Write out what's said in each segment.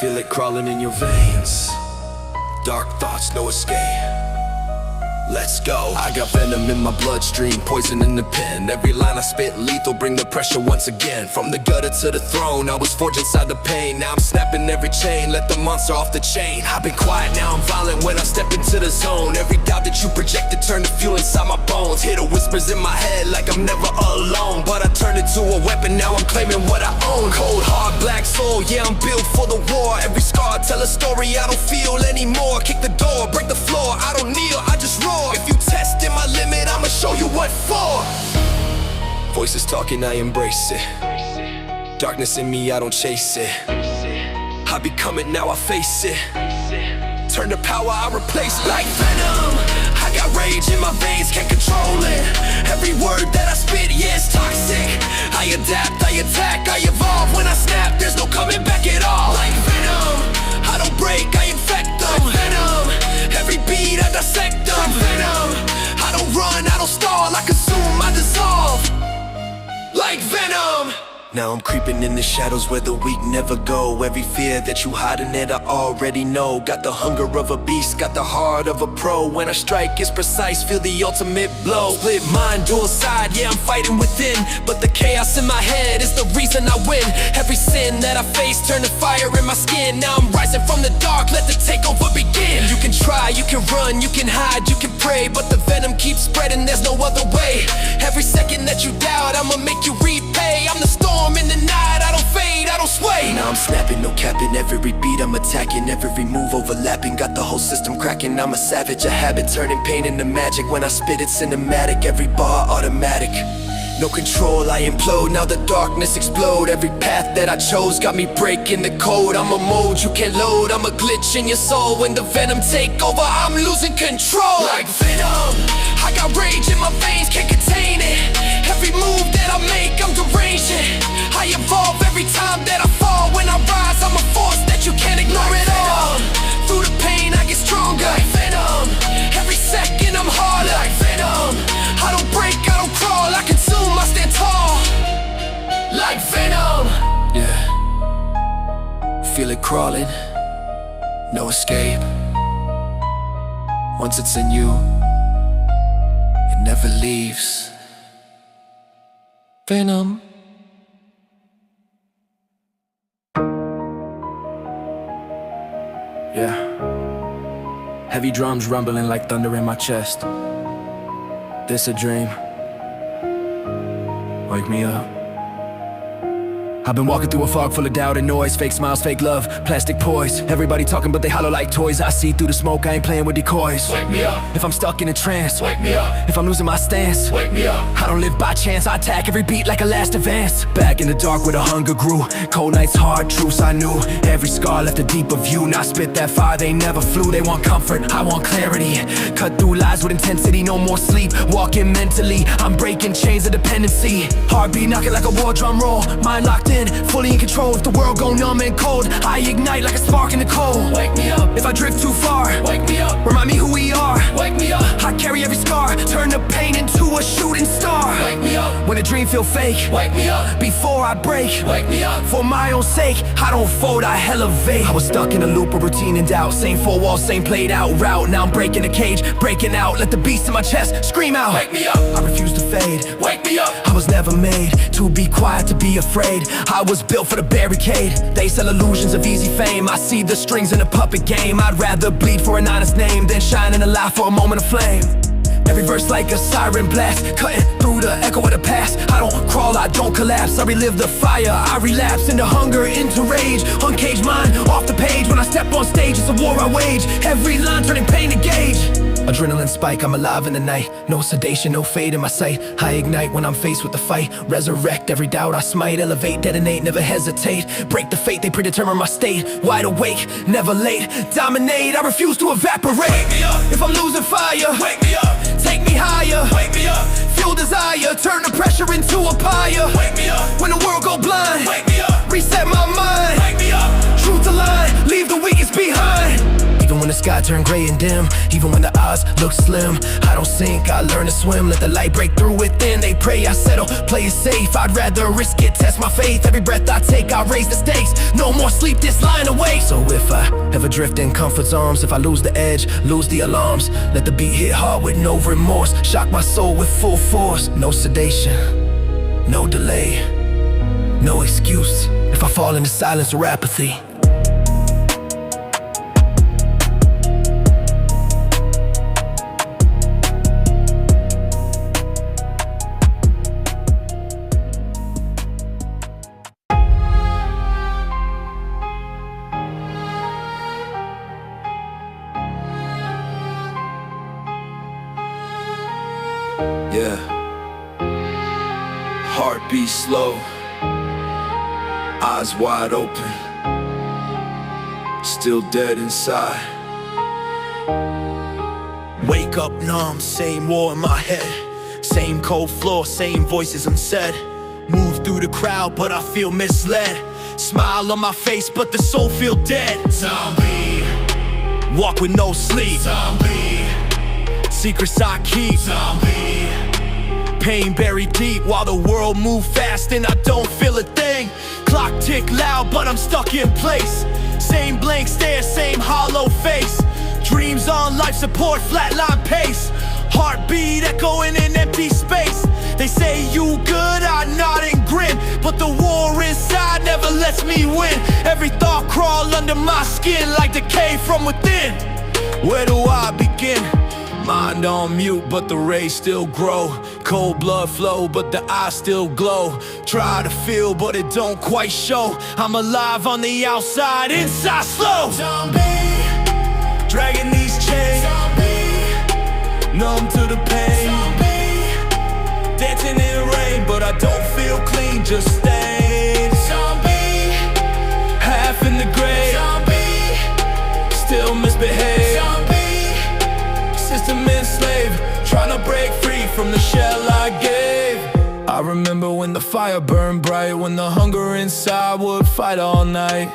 Feel it crawling in your veins. Dark thoughts, no escape. Let's go. I got venom in my bloodstream, poison in the pen. Every line I spit lethal, bring the pressure once again. From the gutter to the throne, I was forged inside the pain. Now I'm snapping every chain, let the monster off the chain. I've been quiet, now I'm violent when I step into the zone. Every doubt that you projected turned to fuel inside my bones. Hear the whispers in my head like I'm never alone, but I turned it to a weapon, now I'm claiming what I own. Cold, hard, black soul, yeah, I'm built for the war. Every scar, tell a story I don't feel anymore. Kick the door, break the floor, I don't kneel, I just roar. If you testing my limit, I'ma show you what for. Voices talking, I embrace it. Darkness in me, I don't chase it. I become it, now I face it. Turn to power, I replace it. Like venom, I got rage in my veins, can't control it. Every word that I spit, yeah, it's toxic. I adapt, I attack, I evolve. When I snap, there's no coming back at all. Like venom, I don't break, I infect them. Like venom, every beat I dissect them. Like venom, I don't run, I don't stall, I consume, I dissolve. Like venom. Now I'm creeping in the shadows where the weak never go. Every fear that you hide in it, I already know. Got the hunger of a beast, got the heart of a pro. When I strike, it's precise, feel the ultimate blow. Split mind, dual side, yeah, I'm fighting within. But the chaos in my head is the reason I win. Every sin that I face turned to fire in my skin. Now I'm rising from the dark, let the takeover begin. You can try, you can run, you can hide, you can pray, but the venom keeps spreading, there's no other way. Every second that you doubt, I'ma make you repay. I'm the storm in the night, I don't fade, I don't sway. Now I'm snapping, no capping, every beat I'm attacking. Every move overlapping, got the whole system cracking. I'm a savage, a habit, turning pain into magic. When I spit it's cinematic, every bar automatic. No control, I implode, now the darkness explode. Every path that I chose got me breaking the code. I'm a mode you can't load, I'm a glitch in your soul. When the venom take over, I'm losing control. Like venom, I got rage in my veins, can't contain it. Every move that I make, I'm deranging. I evolve every time that I fall. When I rise, I'm a force that you can't ignore at all. Through the pain, I get stronger. Like venom, every second I'm harder. Like venom, I don't break, I don't crawl, I consume, I stand tall. Like venom. Yeah. Feel it crawling, no escape. Once it's in you, it never leaves. Venom. Yeah. Heavy drums rumbling like thunder in my chest. This a dream? Wake me up. I've been walking through a fog full of doubt and noise. Fake smiles, fake love, plastic poise. Everybody talking but they hollow like toys. I see through the smoke, I ain't playing with decoys. Wake me up. If I'm stuck in a trance, wake me up. If I'm losing my stance, wake me up. I don't live by chance, I attack every beat like a last advance. Back in the dark where the hunger grew. Cold nights, hard truths I knew. Every scar left a deeper view. Now I spit that fire, they never flew. They want comfort, I want clarity. Cut through lies with intensity, no more sleep. Walking mentally, I'm breaking chains of dependency. Heartbeat knocking like a war drum roll. Mind locked in, fully in control. If the world go numb and cold, I ignite like a spark in the cold. Wake me up. If I drift too far, wake me up. Remind me who we are, wake me up. I carry every scar, turn the pain into a shooting star. Wake me up. When a dream feel fake, wake me up. Before I break, wake me up. For my own sake, I don't fold, I elevate. I was stuck in a loop of routine and doubt. Same four walls, same played out route. Now I'm breaking the cage, breaking out. Let the beast in my chest scream out. Wake me up. I refuse to fade, wake me up. I was never made to be quiet, to be afraid. I was built for the barricade. They sell illusions of easy fame. I see the strings in a puppet game. I'd rather bleed for an honest name than shine in a lie for a moment of flame. Every verse like a siren blast, cutting through the echo of the past. I don't crawl, I don't collapse. I relive the fire, I relapse into hunger, into rage. Uncaged mind, off the page. When I step on stage, it's a war I wage. Every line turning pain to gauge. Adrenaline spike, I'm alive in the night. No sedation, no fade in my sight. I ignite when I'm faced with the fight. Resurrect every doubt I smite. Elevate, detonate, never hesitate. Break the fate, they predetermine my state. Wide awake, never late. Dominate, I refuse to evaporate. Wake me up. If I'm losing fire, wake me up. Take me higher, wake me up. Fuel desire, turn the pressure into a pyre. Wake me up. When the world go blind, wake me up. Reset my mind, wake me up. Truth align, leave the weakest behind. Even when the sky turn gray and dim. Even when the odds look slim, I don't sink, I learn to swim. Let the light break through within. They pray I settle, play it safe. I'd rather risk it, test my faith. Every breath I take, I raise the stakes. No more sleep, this line away. So if I ever drift in comfort's arms, if I lose the edge, lose the alarms, let the beat hit hard with no remorse. Shock my soul with full force. No sedation, no delay, no excuse if I fall into silence or apathy. Yeah. Heartbeat slow, eyes wide open, still dead inside. Wake up numb, same war in my head, same cold floor, same voices unsaid. Move through the crowd, but I feel misled. Smile on my face, but the soul feel dead. Zombie, walk with no sleep. Zombie, secrets I keep. Zombie, pain buried deep while the world move fast and I don't feel a thing. Clock tick loud, but I'm stuck in place. Same blank stare, same hollow face. Dreams on life support, flatline pace. Heartbeat echoing in empty space. They say you good, I nod and grin, but the war inside never lets me win. Every thought crawl under my skin like decay from within. Where do I begin? Mind on mute, but the rays still grow. Cold blood flow, but the eyes still glow. Try to feel, but it don't quite show. I'm alive on the outside, inside slow. Zombie, dragging these chains. Zombie, numb to the pain. Zombie, dancing in the rain, but I don't feel clean, just stained. Zombie, half in the grave. Zombie, still misbehave. Zombie, system enslaved, trying to break free from the shell I gave. I remember when the fire burned bright, when the hunger inside would fight all night.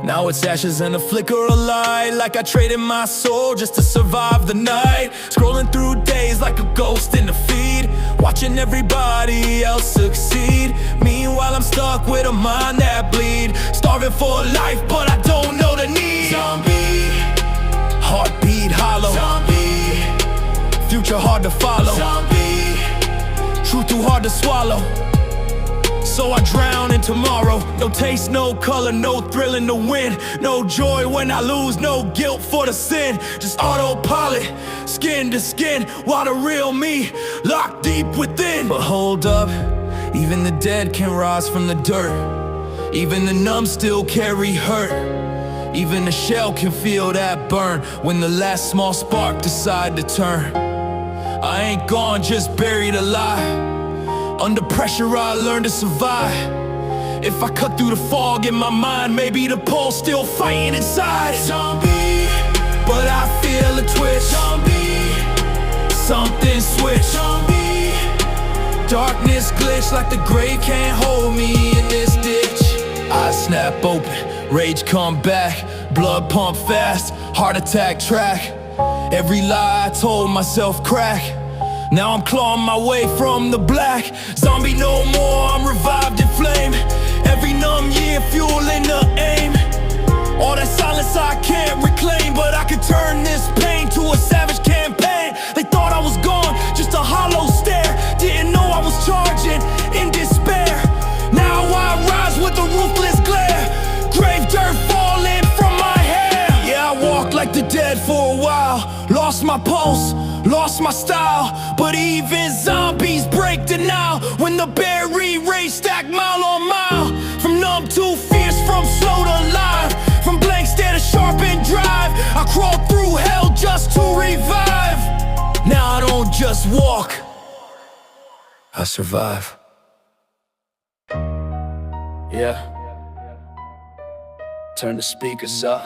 Now it's ashes and a flicker of light, like I traded my soul just to survive the night. Scrolling through days like a ghost in the feed, watching everybody else succeed. Meanwhile I'm stuck with a mind that bleed, starving for life but I don't know the need. Zombie, heartbeat hollow. Zombie, future hard to follow. Zombie, truth too hard to swallow. So I drown in tomorrow. No taste, no color, no thrill in the wind. No joy when I lose, no guilt for the sin. Just autopilot, skin to skin, while the real me locked deep within. But hold up, even the dead can rise from the dirt. Even the numb still carry hurt. Even the shell can feel that burn when the last small spark decide to turn. I ain't gone, just buried alive. Under pressure I learned to survive. If I cut through the fog in my mind, maybe the pulse still fighting inside. Zombie, but I feel a twitch. Zombie, something switch. Zombie, darkness glitch like the grave can't hold me in this ditch. Eyes snap open, rage come back, blood pump fast, heart attack track. Every lie I told myself crack. Now I'm clawing my way from the black. Zombie no more, I'm revived in flame. Every numb year fueling the aim. All that silence I can't reclaim, but I can turn this pain to a savage campaign. They thought I was gone, just a hollow stare. Didn't know I was charging in despair. Now I rise with a ruthless glare. Grave dirt falling from my hair. Yeah, I walked like the dead for a while. Lost my pulse, lost my style. But even zombies break denial when the berry race stack mile on mile. From numb to fierce, from slow to live, from blank stare to sharpened drive. I crawl through hell just to revive. Now I don't just walk, I survive. Yeah, turn the speakers up.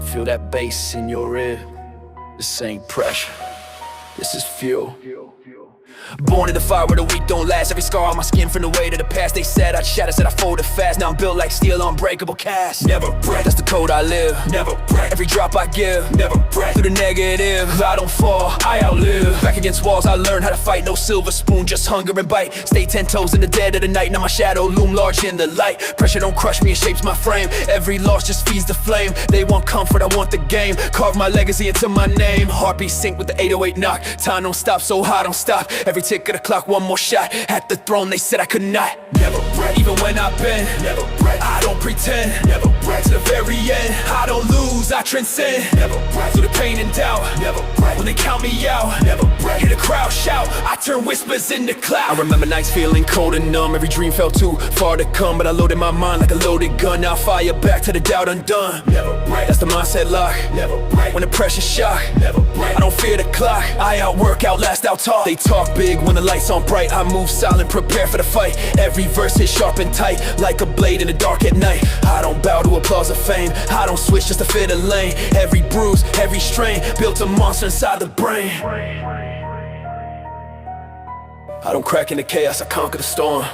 Feel that bass in your ear. This ain't pressure, this is fuel. Born in the fire where the weak don't last. Every scar on my skin from the weight of the past. They said I'd shatter, said I folded fast. Now I'm built like steel, unbreakable cast. Never break, that's the code I live. Never break, every drop I give. Never break, through the negative I don't fall, I outlive. Back against walls I learned how to fight. No silver spoon, just hunger and bite. Stay 10 toes in the dead of the night. Now my shadow loom large in the light. Pressure don't crush me, it shapes my frame. Every loss just feeds the flame. They want comfort, I want the game. Carve my legacy into my name. Heartbeat sync with the 808 knock. Time don't stop, so high don't stop. Every tick of the clock, one more shot. At the throne they said I could not. Never break, even when I've been. Never break, I don't pretend. Never break, to the very end I don't lose, I transcend. Never break, through the pain and doubt. Never break, when they count me out. Never break, hear the crowd shout. I turn whispers into clouds. I remember nights feeling cold and numb. Every dream felt too far to come, but I loaded my mind like a loaded gun. Now I fire back to the doubt undone. Never break, that's the mindset lock. Never break, when the pressure's shock. Never break, I don't fear the clock. I outwork, outlast, outtalk. They talk big when the lights on bright. I move silent, prepare for the fight. Every verse hit sharp and tight, like a blade in the dark at night. I don't bow to applause or fame. I don't switch just to fit a lane. Every bruise, every strain, built a monster inside the brain. I don't crack into chaos, I conquer the storm.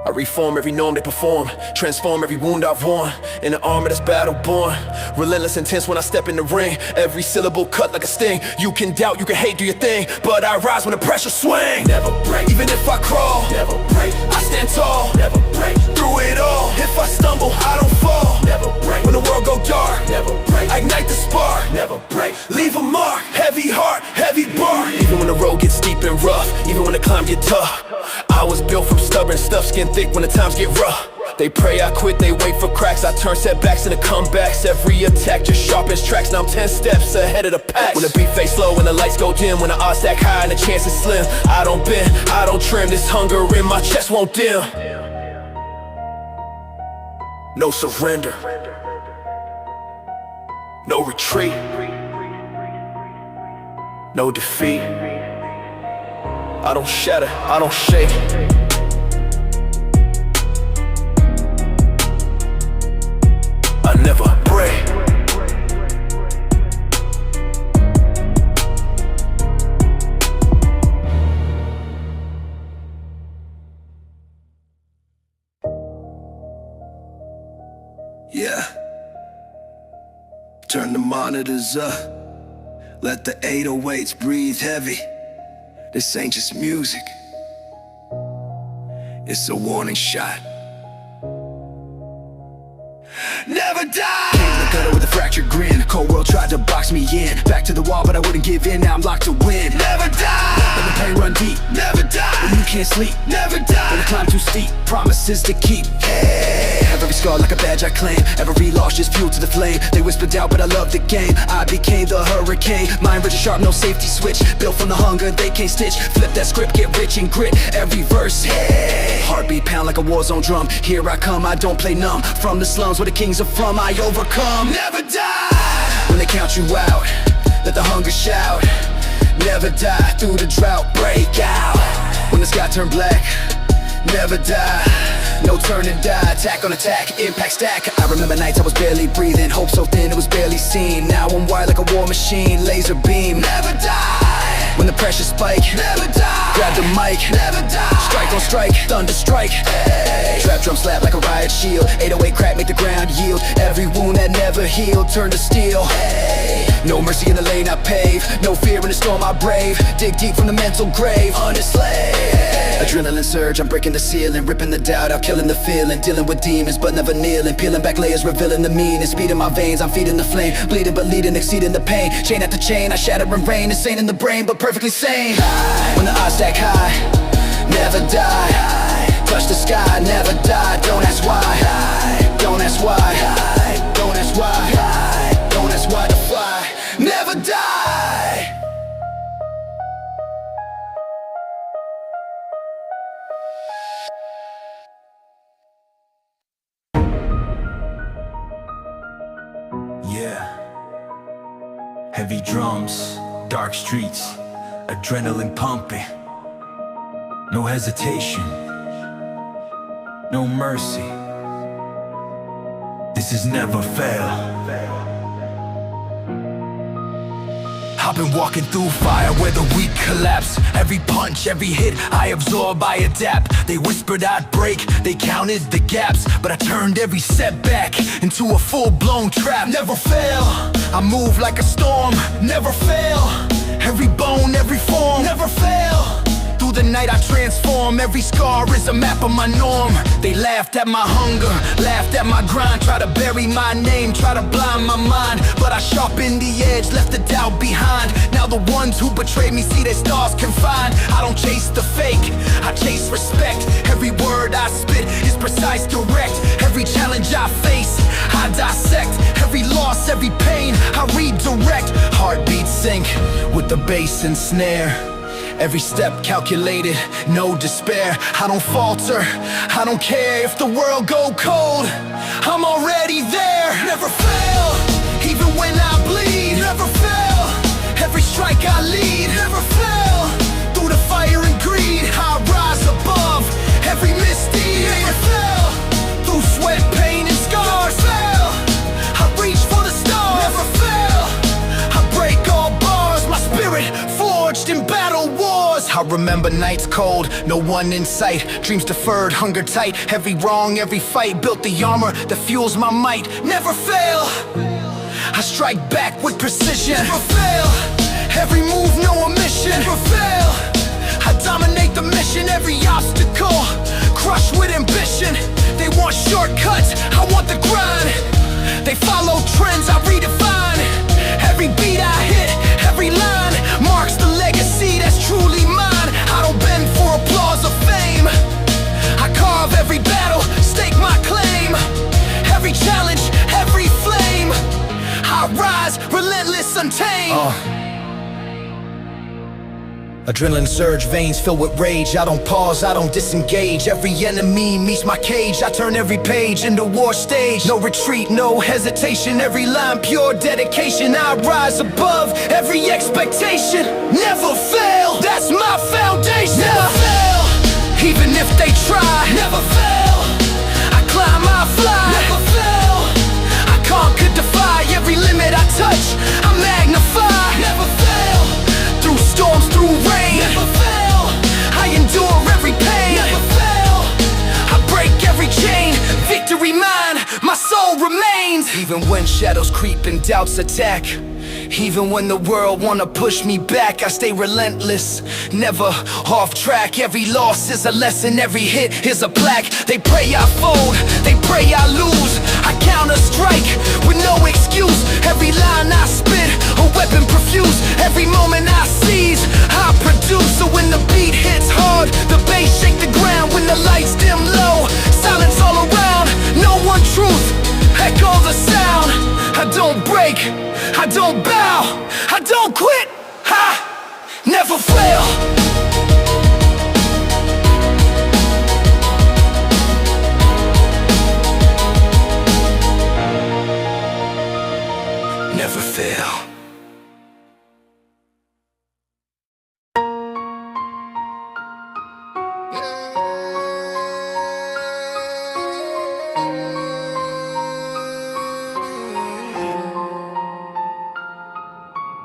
I reform every norm they perform. Transform every wound I've worn in an armor that's battle-born. Relentless, intense when I step in the ring. Every syllable cut like a sting. You can doubt, you can hate, do your thing, but I rise when the pressure swing. Never break, even if I crawl. Never break, I stand tall. Never break, through it all. If I stumble, I don't fall. Never break, when the world go dark. Never break, I ignite the spark. Never break, leave a mark. Heavy heart, heavy bar. Even when the road gets steep and rough, even when the climb get tough, I was built from stubborn stuff, skin thick when the times get rough. They pray I quit, they wait for cracks. I turn setbacks into comebacks. Every attack just sharpens tracks. Now I'm 10 steps ahead of the pack. When the beat fades slow, when the lights go dim, when the odds stack high and the chance is slim, I don't bend, I don't trim. This hunger in my chest won't dim. No surrender, no retreat, no defeat. I don't shatter, I don't shake. I never break. Yeah. Turn the monitors up. Let the 808s breathe heavy. This ain't just music, it's a warning shot. Never die! Came to the gutter with a fractured grin. Cold world tried to box me in. Back to the wall, but I wouldn't give in. Now I'm locked to win. Never die! Let the pain run deep. Never die! When you can't sleep. Never die! When the climb too steep. Promises to keep. Hey! Have every scar like a badge I claim. Every loss just fuel to the flame. They whispered doubt, but I love the game. I became the hurricane. Mind rich and sharp, no safety switch. Built from the hunger, they can't stitch. Flip that script, get rich in grit. Every verse, hey! Heartbeat pound like a war zone drum. Here I come, I don't play numb. From the slums where the kings are from, I overcome. Never die! When they count you out, let the hunger shout. Never die, through the drought, break out. When the sky turn black, never die. No turn and die, attack on attack, impact stack. I remember nights I was barely breathing. Hope so thin it was barely seen. Now I'm wired like a war machine, laser beam. Never die! When the pressure spike, never die! Grab the mic, never die! Strike on strike, thunder strike, hey! Trap drum slap like a riot shield. 808 crack make the ground yield. Every wound that never healed turn to steel, hey! No mercy in the lane I pave. No fear in the storm I brave. Dig deep from the mental grave, undislayed. Adrenaline surge, I'm breaking the ceiling. Ripping the doubt out, killing the feeling. Dealing with demons but never kneeling. Peeling back layers, revealing the meaning. Speed in my veins, I'm feeding the flame. Bleeding but leading, exceeding the pain. Chain after chain, I shatter and rain. Insane in the brain but perfectly sane. When the odds stack high, never die. Touch the sky, never die. Don't ask why, don't ask why, don't ask why, don't ask why to fly. Never die. Yeah. Heavy drums, dark streets, adrenaline pumping. No hesitation, no mercy. This is never fail. I've been walking through fire where the weak collapse. Every punch, every hit, I absorb, I adapt. They whispered I'd break, they counted the gaps, but I turned every setback into a full-blown trap. Never fail, I move like a storm. Never fail, every bone, every form. Never fail, through the night I transform. Every scar is a map of my norm. They laughed at my hunger, laughed at my grind. Try to bury my name, try to blind my mind, but I sharpened the edge, left the doubt behind. Now the ones who betrayed me see their stars confined. I don't chase the fake, I chase respect. Every word I spit is precise, direct. Every challenge I face, I dissect. Every loss, every pain, I redirect. Heartbeats sync with the bass and snare. Every step calculated, no despair. I don't falter, I don't care if the world go cold. I'm already there. Never fail, even when I bleed. Never fail, every strike I lead. Never fail, through the fire and greed, I rise above every misdeed. Never fail, through sweat, pain, and scars. Never fail, I reach for the stars. Never fail, I break all bars. My spirit forged in battle wars. I remember nights cold, no one in sight. Dreams deferred, hunger tight. Every wrong, every fight built the armor that fuels my might. Never fail, I strike back with precision. Never fail, every move, no omission. Never fail, I dominate the mission. Every obstacle, crushed with ambition. They want shortcuts, I want the grind. They follow trends, I redefine. Every beat I hit, every line marks the legacy that's truly mine. I don't bend for applause or fame, I carve every battle, stake my claim. Every challenge, every flame, I rise, relentless, untamed. Adrenaline surge, veins filled with rage. I don't pause, I don't disengage. Every enemy meets my cage. I turn every page into war stage. No retreat, no hesitation. Every line pure dedication. I rise above every expectation. Never fail, that's my foundation. Never fail, even if they try. Never fail, I climb, I fly. Never fail, I conquer, defy. Every limit I touch, I magnify. Never fail, through storms, through rain. Never fail, I endure every pain. Never fail, I break every chain. Victory mine, my soul remains. Even when shadows creep and doubts attack, even when the world wanna push me back, I stay relentless, never off track. Every loss is a lesson, every hit is a plaque. They pray I fold, they pray I lose. I counter strike with no excuse. Every line I spit, a weapon profuse. Every moment I seize, I produce. So when the beat hits hard, the bass shake the ground. When the lights dim low, silence all around. No one truth, echo the sound. I don't break, I don't bow, I don't quit, I never fail. Never fail.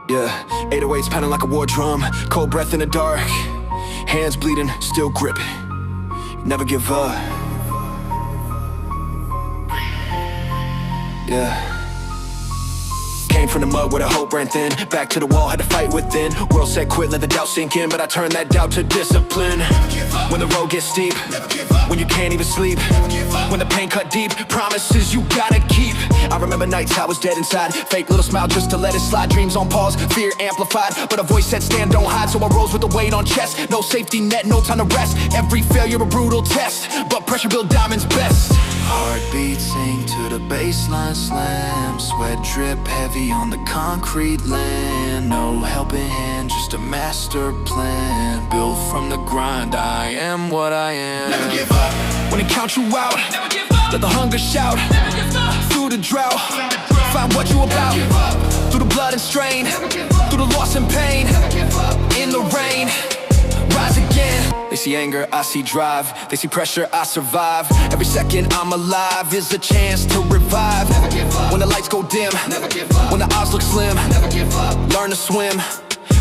Yeah, 808s pounding like a war drum. Cold breath in the dark, hands bleeding, still gripping. Never give up. Yeah. Came from the mud where the hope ran thin. Back to the wall, had to fight within. World said quit, let the doubt sink in, but I turned that doubt to discipline. When the road gets steep, when you can't even sleep, when the pain cut deep, promises you gotta keep. I remember nights I was dead inside, fake little smile just to let it slide. Dreams on pause, fear amplified, but a voice said stand, don't hide. So I rose with the weight on chest, no safety net, no time to rest. Every failure a brutal test, but pressure built diamonds best. Heartbeat sing to the baseline slam. Sweat drip heavy on the concrete land. No helping hand, just a master plan. Built from the grind, I am what I am. Never give up. When it counts you out, never give up. Let the hunger shout. Never give up. Through the drought, find what you about. Through the blood and strain, through the loss and pain. In the rain, rise again. again. They see anger, I see drive. They see pressure, I survive. Every second I'm alive is a chance to revive. Never give up. When the lights go dim, Never give up. when the odds look slim, Never give up. learn to swim.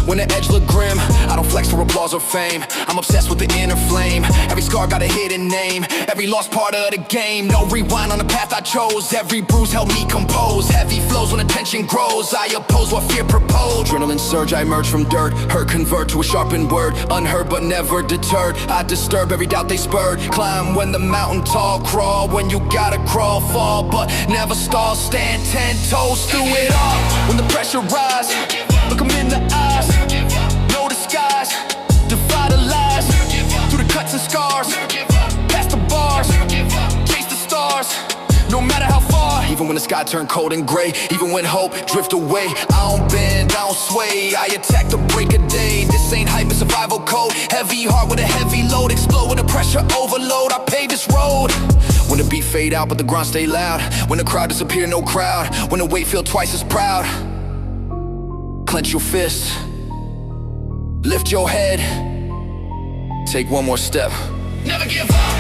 When the edge look grim, I don't flex for applause or fame. I'm obsessed with the inner flame. Every scar got a hidden name. Every lost part of the game. No rewind on the path I chose. Every bruise helped me compose. Heavy flows when the tension grows. I oppose what fear proposed. Adrenaline surge, I emerge from dirt. Hurt convert to a sharpened word. Unheard but never deterred. I disturb every doubt they spurred. Climb when the mountain tall. Crawl when you gotta crawl. Fall but never stall. Stand 10 toes through it all. When the pressure rise, look 'em in the eyes. No disguise, defy the lies. Through the cuts and scars, past the bars, chase the stars, no matter how far. Even when the sky turned cold and gray, even when hope drift away, I don't bend, I don't sway. I attack the break of day. This ain't hype, it's survival code. Heavy heart with a heavy load, explode with a pressure overload. I pave this road. When the beat fade out but the grunt stay loud. When the crowd disappear, no crowd. When the weight feel twice as proud. Clench your fists, lift your head, take one more step. Never give up.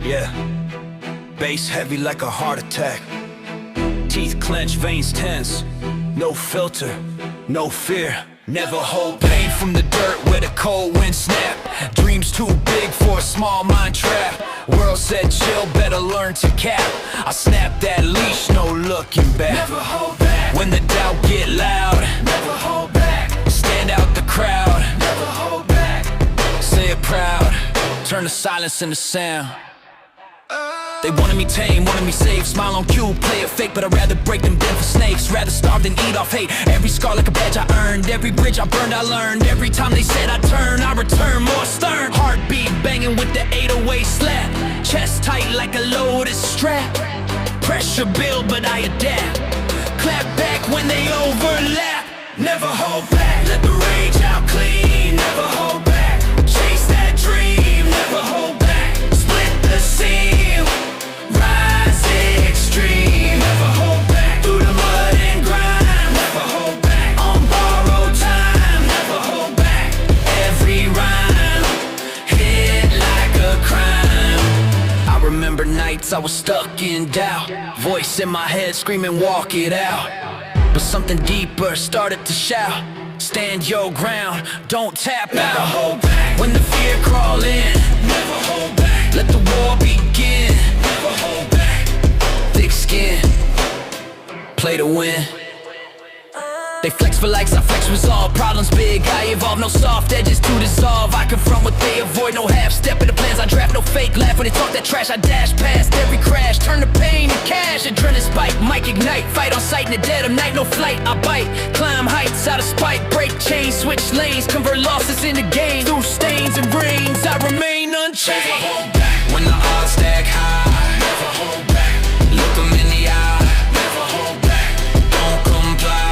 Yeah, bass heavy like a heart attack. Teeth clenched, veins tense. No filter, no fear. Never hold pain from the dirt where the cold wind snap. Dreams too big for a small mind trap. World said chill, better learn to cap. I snap that leash, no looking back. Never hold back. When the doubt get loud, Never hold back. stand out the crowd. Never hold back. Say it proud, turn the silence into sound. They wanted me tame, wanted me safe. Smile on cue, play it fake, but I'd rather break them down for snakes. Rather starve than eat off hate. Every scar like a badge I earned. Every bridge I burned, I learned. Every time they said I'd turn, I return more stern. Heartbeat banging with the 808 slap. Chest tight like a loaded strap. Pressure build, but I adapt. Clap back when they overlap. Never hold back, let the rage out clean. Never hold back, chase that dream. Never hold back, split the seam. Rise extreme, never hold back. Through the mud and grime, never hold back. On borrowed time, never hold back. Every rhyme, hit like a crime. I remember nights I was stuck in doubt. Voice in my head screaming, walk it out. But something deeper started to shout. Stand your ground, don't tap out. Never hold back. When the fear crawl in, never hold back. Let the war begin, never hold back. Thick skin, play to win. They flex for likes, I flex resolve. Problems big, I evolve, no soft edges to dissolve. I confront what they avoid, no half step in the plans I draft. No fake laugh when they talk that trash, I dash past every crash. Turn the pain to cash, adrenaline spike, mic ignite. Fight on sight in the dead of night, no flight, I bite. Climb heights out of spite, break chains, switch lanes. Convert losses into gains, through stains and rains I remain unchanged. Never hold back. When the odds stack high, never hold back. Look 'em in the eye, never hold back. Don't comply.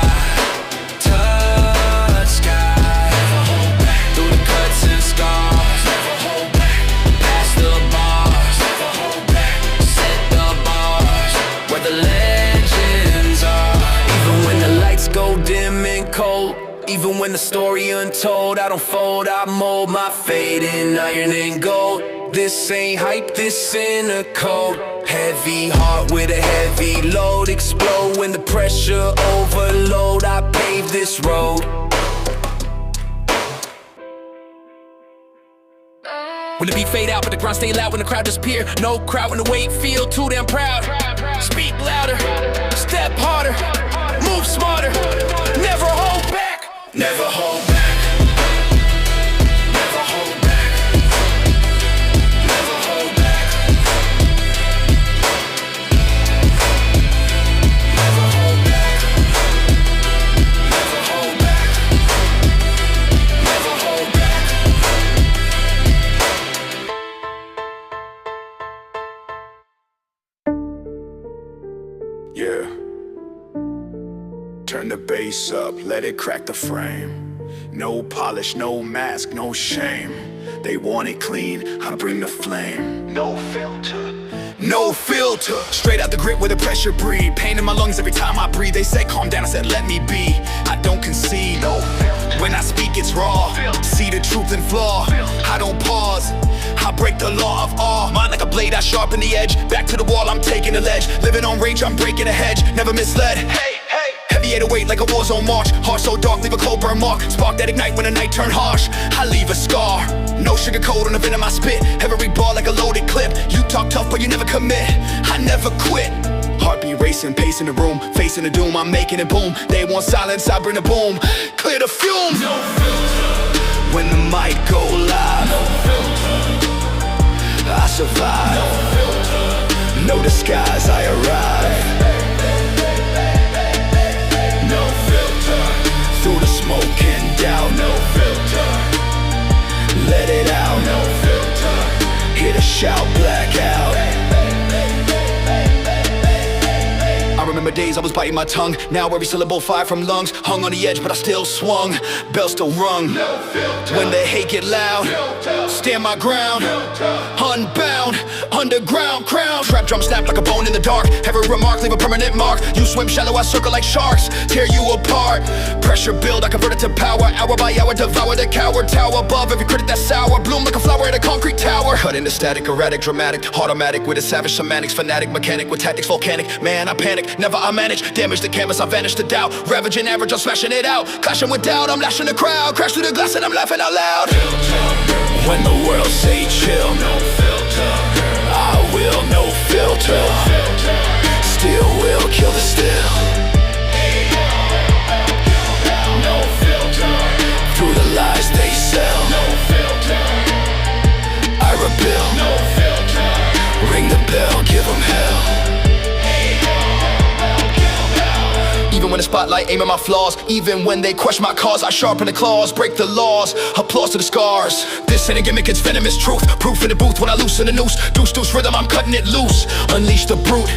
Even when the story untold, I don't fold, I mold my fate in iron and gold. This ain't hype, this in a code. Heavy heart with a heavy load. Explode when the pressure overload. I pave this road. When the beat fade out, but the ground stay loud. When the crowd disappear, no crowd when the weight feel too damn proud. Speak louder, step harder, move smarter. Never hold back. Never hold back. Never hold back. Never hold back. Never hold back. Never hold back. Never hold back. Yeah. Turn the bass up, let it crack the frame. No polish, no mask, no shame. They want it clean, I bring the flame. No filter, no filter. Straight out the grit where the pressure breathe. Pain in my lungs every time I breathe. They said calm down, I said let me be. I don't concede, no filter. When I speak it's raw, see the truth and flaw. I don't pause, I break the law of awe. Mind like a blade, I sharpen the edge. Back to the wall, I'm taking the ledge. Living on range, I'm breaking a hedge. Never misled. Hey, hey. Heavy 808 like a war zone march. Heart so dark, leave a cold burn mark. Spark that ignite when the night turn harsh. I leave a scar. No sugar coat on the venom I spit. Every ball like a loaded clip. You talk tough but you never commit. I never quit. Heartbeat racing, pacing the room. Facing the doom, I'm making it boom. They want silence, I bring the boom. Clear the fumes. No filter. When the mic go live, no filter. I survive. No filter. No disguise, I arrive. No filter. Through the smoke and doubt. No filter. Let it out. No filter. Hear the shout, black out. I remember days I was biting my tongue. Now every syllable fire from lungs. Hung on the edge but I still swung. Bell still rung. No filter. When the hate get loud, stand my ground. Unbound, underground crown. Trap drum snap like a bone in the dark. Every remark leave a permanent mark. You swim shallow, I circle like sharks. Tear you apart. Pressure build, I convert it to power. Hour by hour, devour the coward. Tower above, every critic that's sour. Bloom like a flower at a concrete tower. Cut into static, erratic, dramatic. Automatic with a savage semantics. Fanatic, mechanic with tactics volcanic. Man, I panic, never I manage. Damage the canvas, I vanish to doubt. Ravaging average, I'm smashing it out. Clashing with doubt, I'm lashing the crowd. Crash through the glass and I'm laughing out loud. When the world say chill, no filter. I will, no filter. Still will kill the still. No filter. Through the lies they sell. No filter. I rebel. No filter. Ring the bell, give them hell. Even when the spotlight aim at my flaws, even when they question my cause, I sharpen the claws, break the laws. Applause to the scars. This ain't a gimmick, it's venomous truth. Proof in the booth when I loosen the noose. Deuce, deuce rhythm, I'm cutting it loose. Unleash the brute.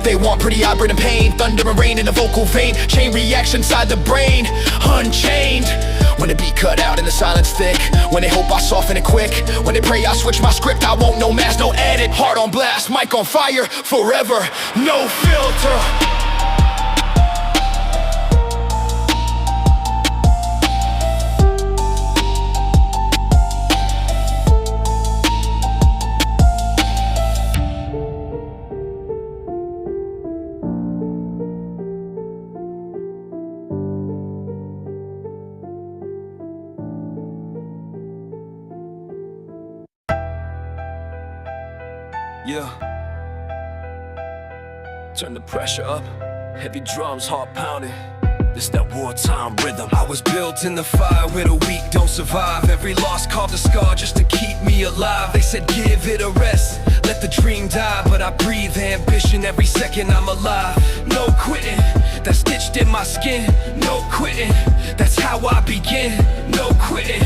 They want pretty eye, bring pain. Thunder and rain in the vocal vein. Chain reaction inside the brain. Unchained. When the beat cut out and the silence thick. When they hope I soften it quick. When they pray I switch my script. I won't no mask, no edit. Heart on blast, mic on fire. Forever, no filter. Yeah. Turn the pressure up. Heavy drums, heart pounding. This that wartime rhythm. I was built in the fire where the weak don't survive. Every loss carved a scar just to keep me alive. They said give it a rest, let the dream die. But I breathe ambition every second I'm alive. No quitting, that's stitched in my skin. No quitting, that's how I begin. No quitting,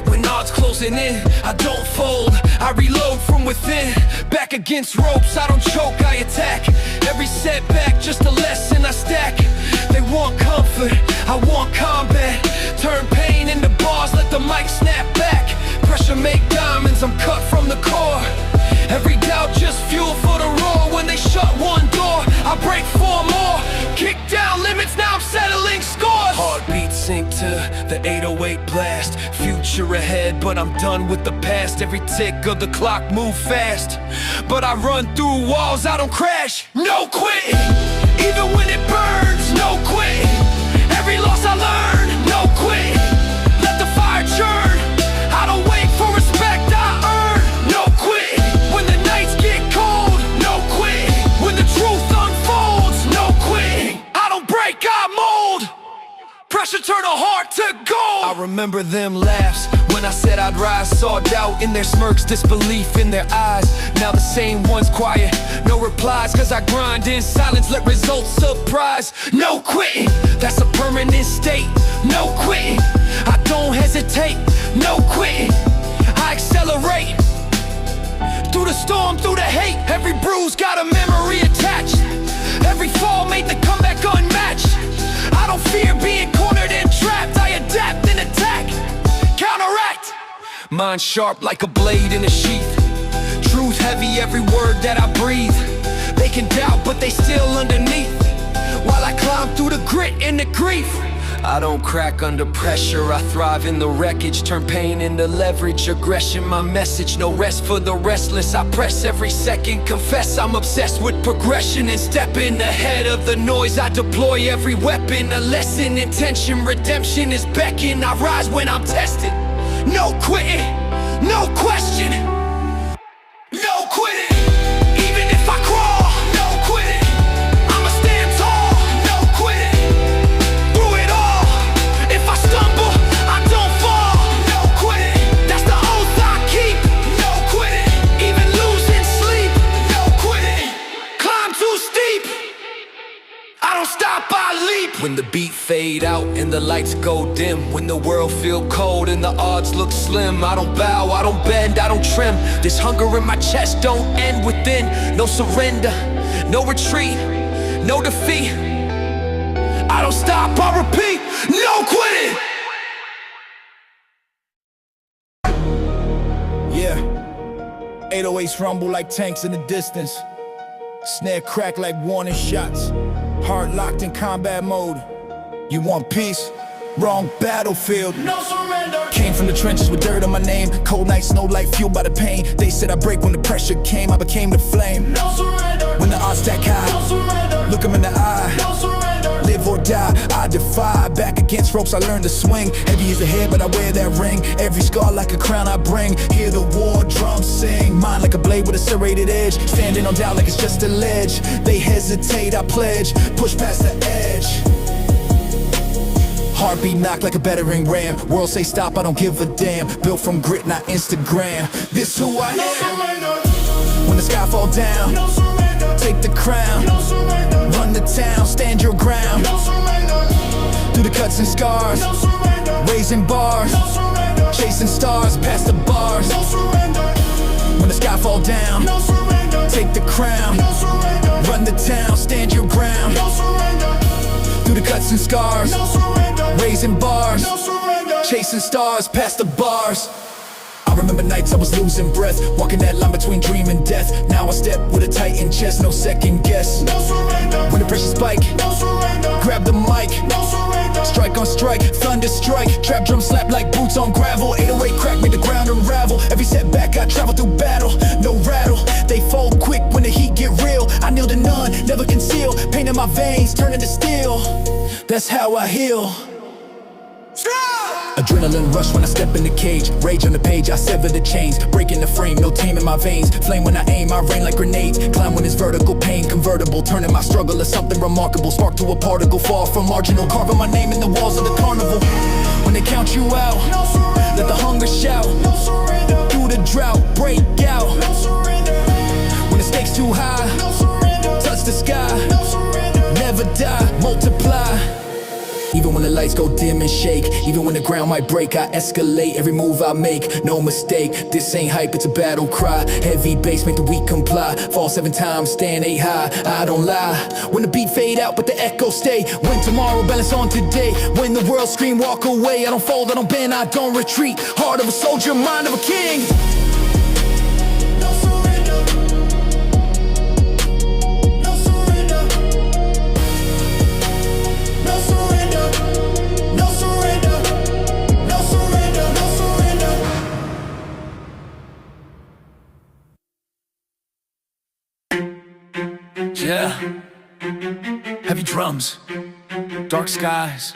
when odds closing in, I don't fold, I reload from within. Back against ropes, I don't choke, I attack. Every setback, just a lesson I stack. They want comfort, I want combat. Turn pain into bars, let the mic snap back. Pressure make diamonds, I'm cut from the core. Every doubt just fuel for the roar. When they shut one door, I break four more. Kick down limits, now I'm settling scores. Heartbeats sink to the 808 blast. Future ahead, but I'm done with the past. Every tick of the clock move fast, but I run through walls, I don't crash. No quitting, even when it burns. No quitting, every loss I learn. No quitting, let the fire churn. I don't wait for respect, I earn. No quitting, when the nights get cold. No quitting, when the truth unfolds. No quitting, I don't break, I mold. Pressure turn a heart to gold. I remember them laughs when I said I'd rise. Saw doubt in their smirks, disbelief in their eyes. Now the same ones quiet, no replies. Cause I grind in silence, let results surprise. No quitting, that's a permanent state. No quitting, I don't hesitate. No quitting, I accelerate. Through the storm, through the hate. Every bruise got a memory attached. Every fall mind sharp like a blade in a sheath. Truth heavy, every word that I breathe. They can doubt, but they still underneath. While I climb through the grit and the grief, I don't crack under pressure, I thrive in the wreckage. Turn pain into leverage, aggression my message. No rest for the restless, I press every second. Confess I'm obsessed with progression and stepping ahead of the noise. I deploy every weapon, a lesson, intention. Redemption is beckon, I rise when I'm tested. No quitting, no question, no quitting. Even if I crawl, no quitting. I'ma stand tall, no quitting. Through it all, if I stumble, I don't fall, no quitting. That's the oath I keep, no quitting. Even losing sleep, no quitting. Climb too steep, I don't stop, I leap. When the beat fade out and the lights go dim, when the world feel cold and the odds look slim, I don't bow, I don't bend, I don't trim. This hunger in my chest don't end within. No surrender, no retreat, no defeat. I don't stop, I repeat, no quitting. Yeah, 808s rumble like tanks in the distance. Snare crack like warning shots. Heart locked in combat mode. You want peace? Wrong battlefield. No surrender. Came from the trenches with dirt on my name. Cold nights, no light, fueled by the pain. They said I break when the pressure came. I became the flame. No surrender. When the odds stack high, no surrender. Look 'em in the eye. No surrender. Live or die, I defy. Back against ropes, I learned to swing. Heavy is the head, but I wear that ring. Every scar like a crown I bring. Hear the war drums sing. Mind like a blade with a serrated edge. Standing on doubt like it's just a ledge. They hesitate, I pledge. Push past the edge. Heartbeat knock like a battering ram. World say stop, I don't give a damn. Built from grit, not Instagram. This who I am. When the sky fall down, take the crown. Run the town, stand your ground. Through the cuts and scars, raising bars, chasing stars past the bars. When the sky fall down, take the crown. Run the town, stand your ground. Through the cuts and scars, raising bars, chasing stars past the bars. I remember nights I was losing breath, walking that line between dream and death. Now I step with a tightened chest, no second guess. When the pressure spike, grab the mic, strike on strike, thunder strike. Trap drum slap like boots on gravel. 808 crack, make the ground unravel. Every setback I travel through battle, no rattle. They fold quick when the heat get real. I kneel to none, never conceal. Pain in my veins, turning to steel. That's how I heal. Adrenaline rush when I step in the cage. Rage on the page, I sever the chains. Breaking the frame, no tame in my veins. Flame when I aim, I rain like grenades. Climb when it's vertical, pain convertible. Turning my struggle to something remarkable. Spark to a particle, far from marginal. Carving my name in the walls of the carnival. When they count you out, let the hunger shout. Through the drought, break out. When the stakes too high, touch the sky. Never die, multiply. Even when the lights go dim and shake, even when the ground might break, I escalate every move I make, no mistake. This ain't hype, it's a battle cry. Heavy bass make the weak comply. Fall 7 times, stand 8 high, I don't lie. When the beat fade out, but the echo stay. When tomorrow balance on today. When the world scream, walk away. I don't fold, I don't bend, I don't retreat. Heart of a soldier, mind of a king. Yeah, heavy drums, dark skies,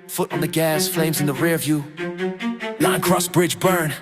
foot on the gas, flames in the rear view. Line cross, bridge burn,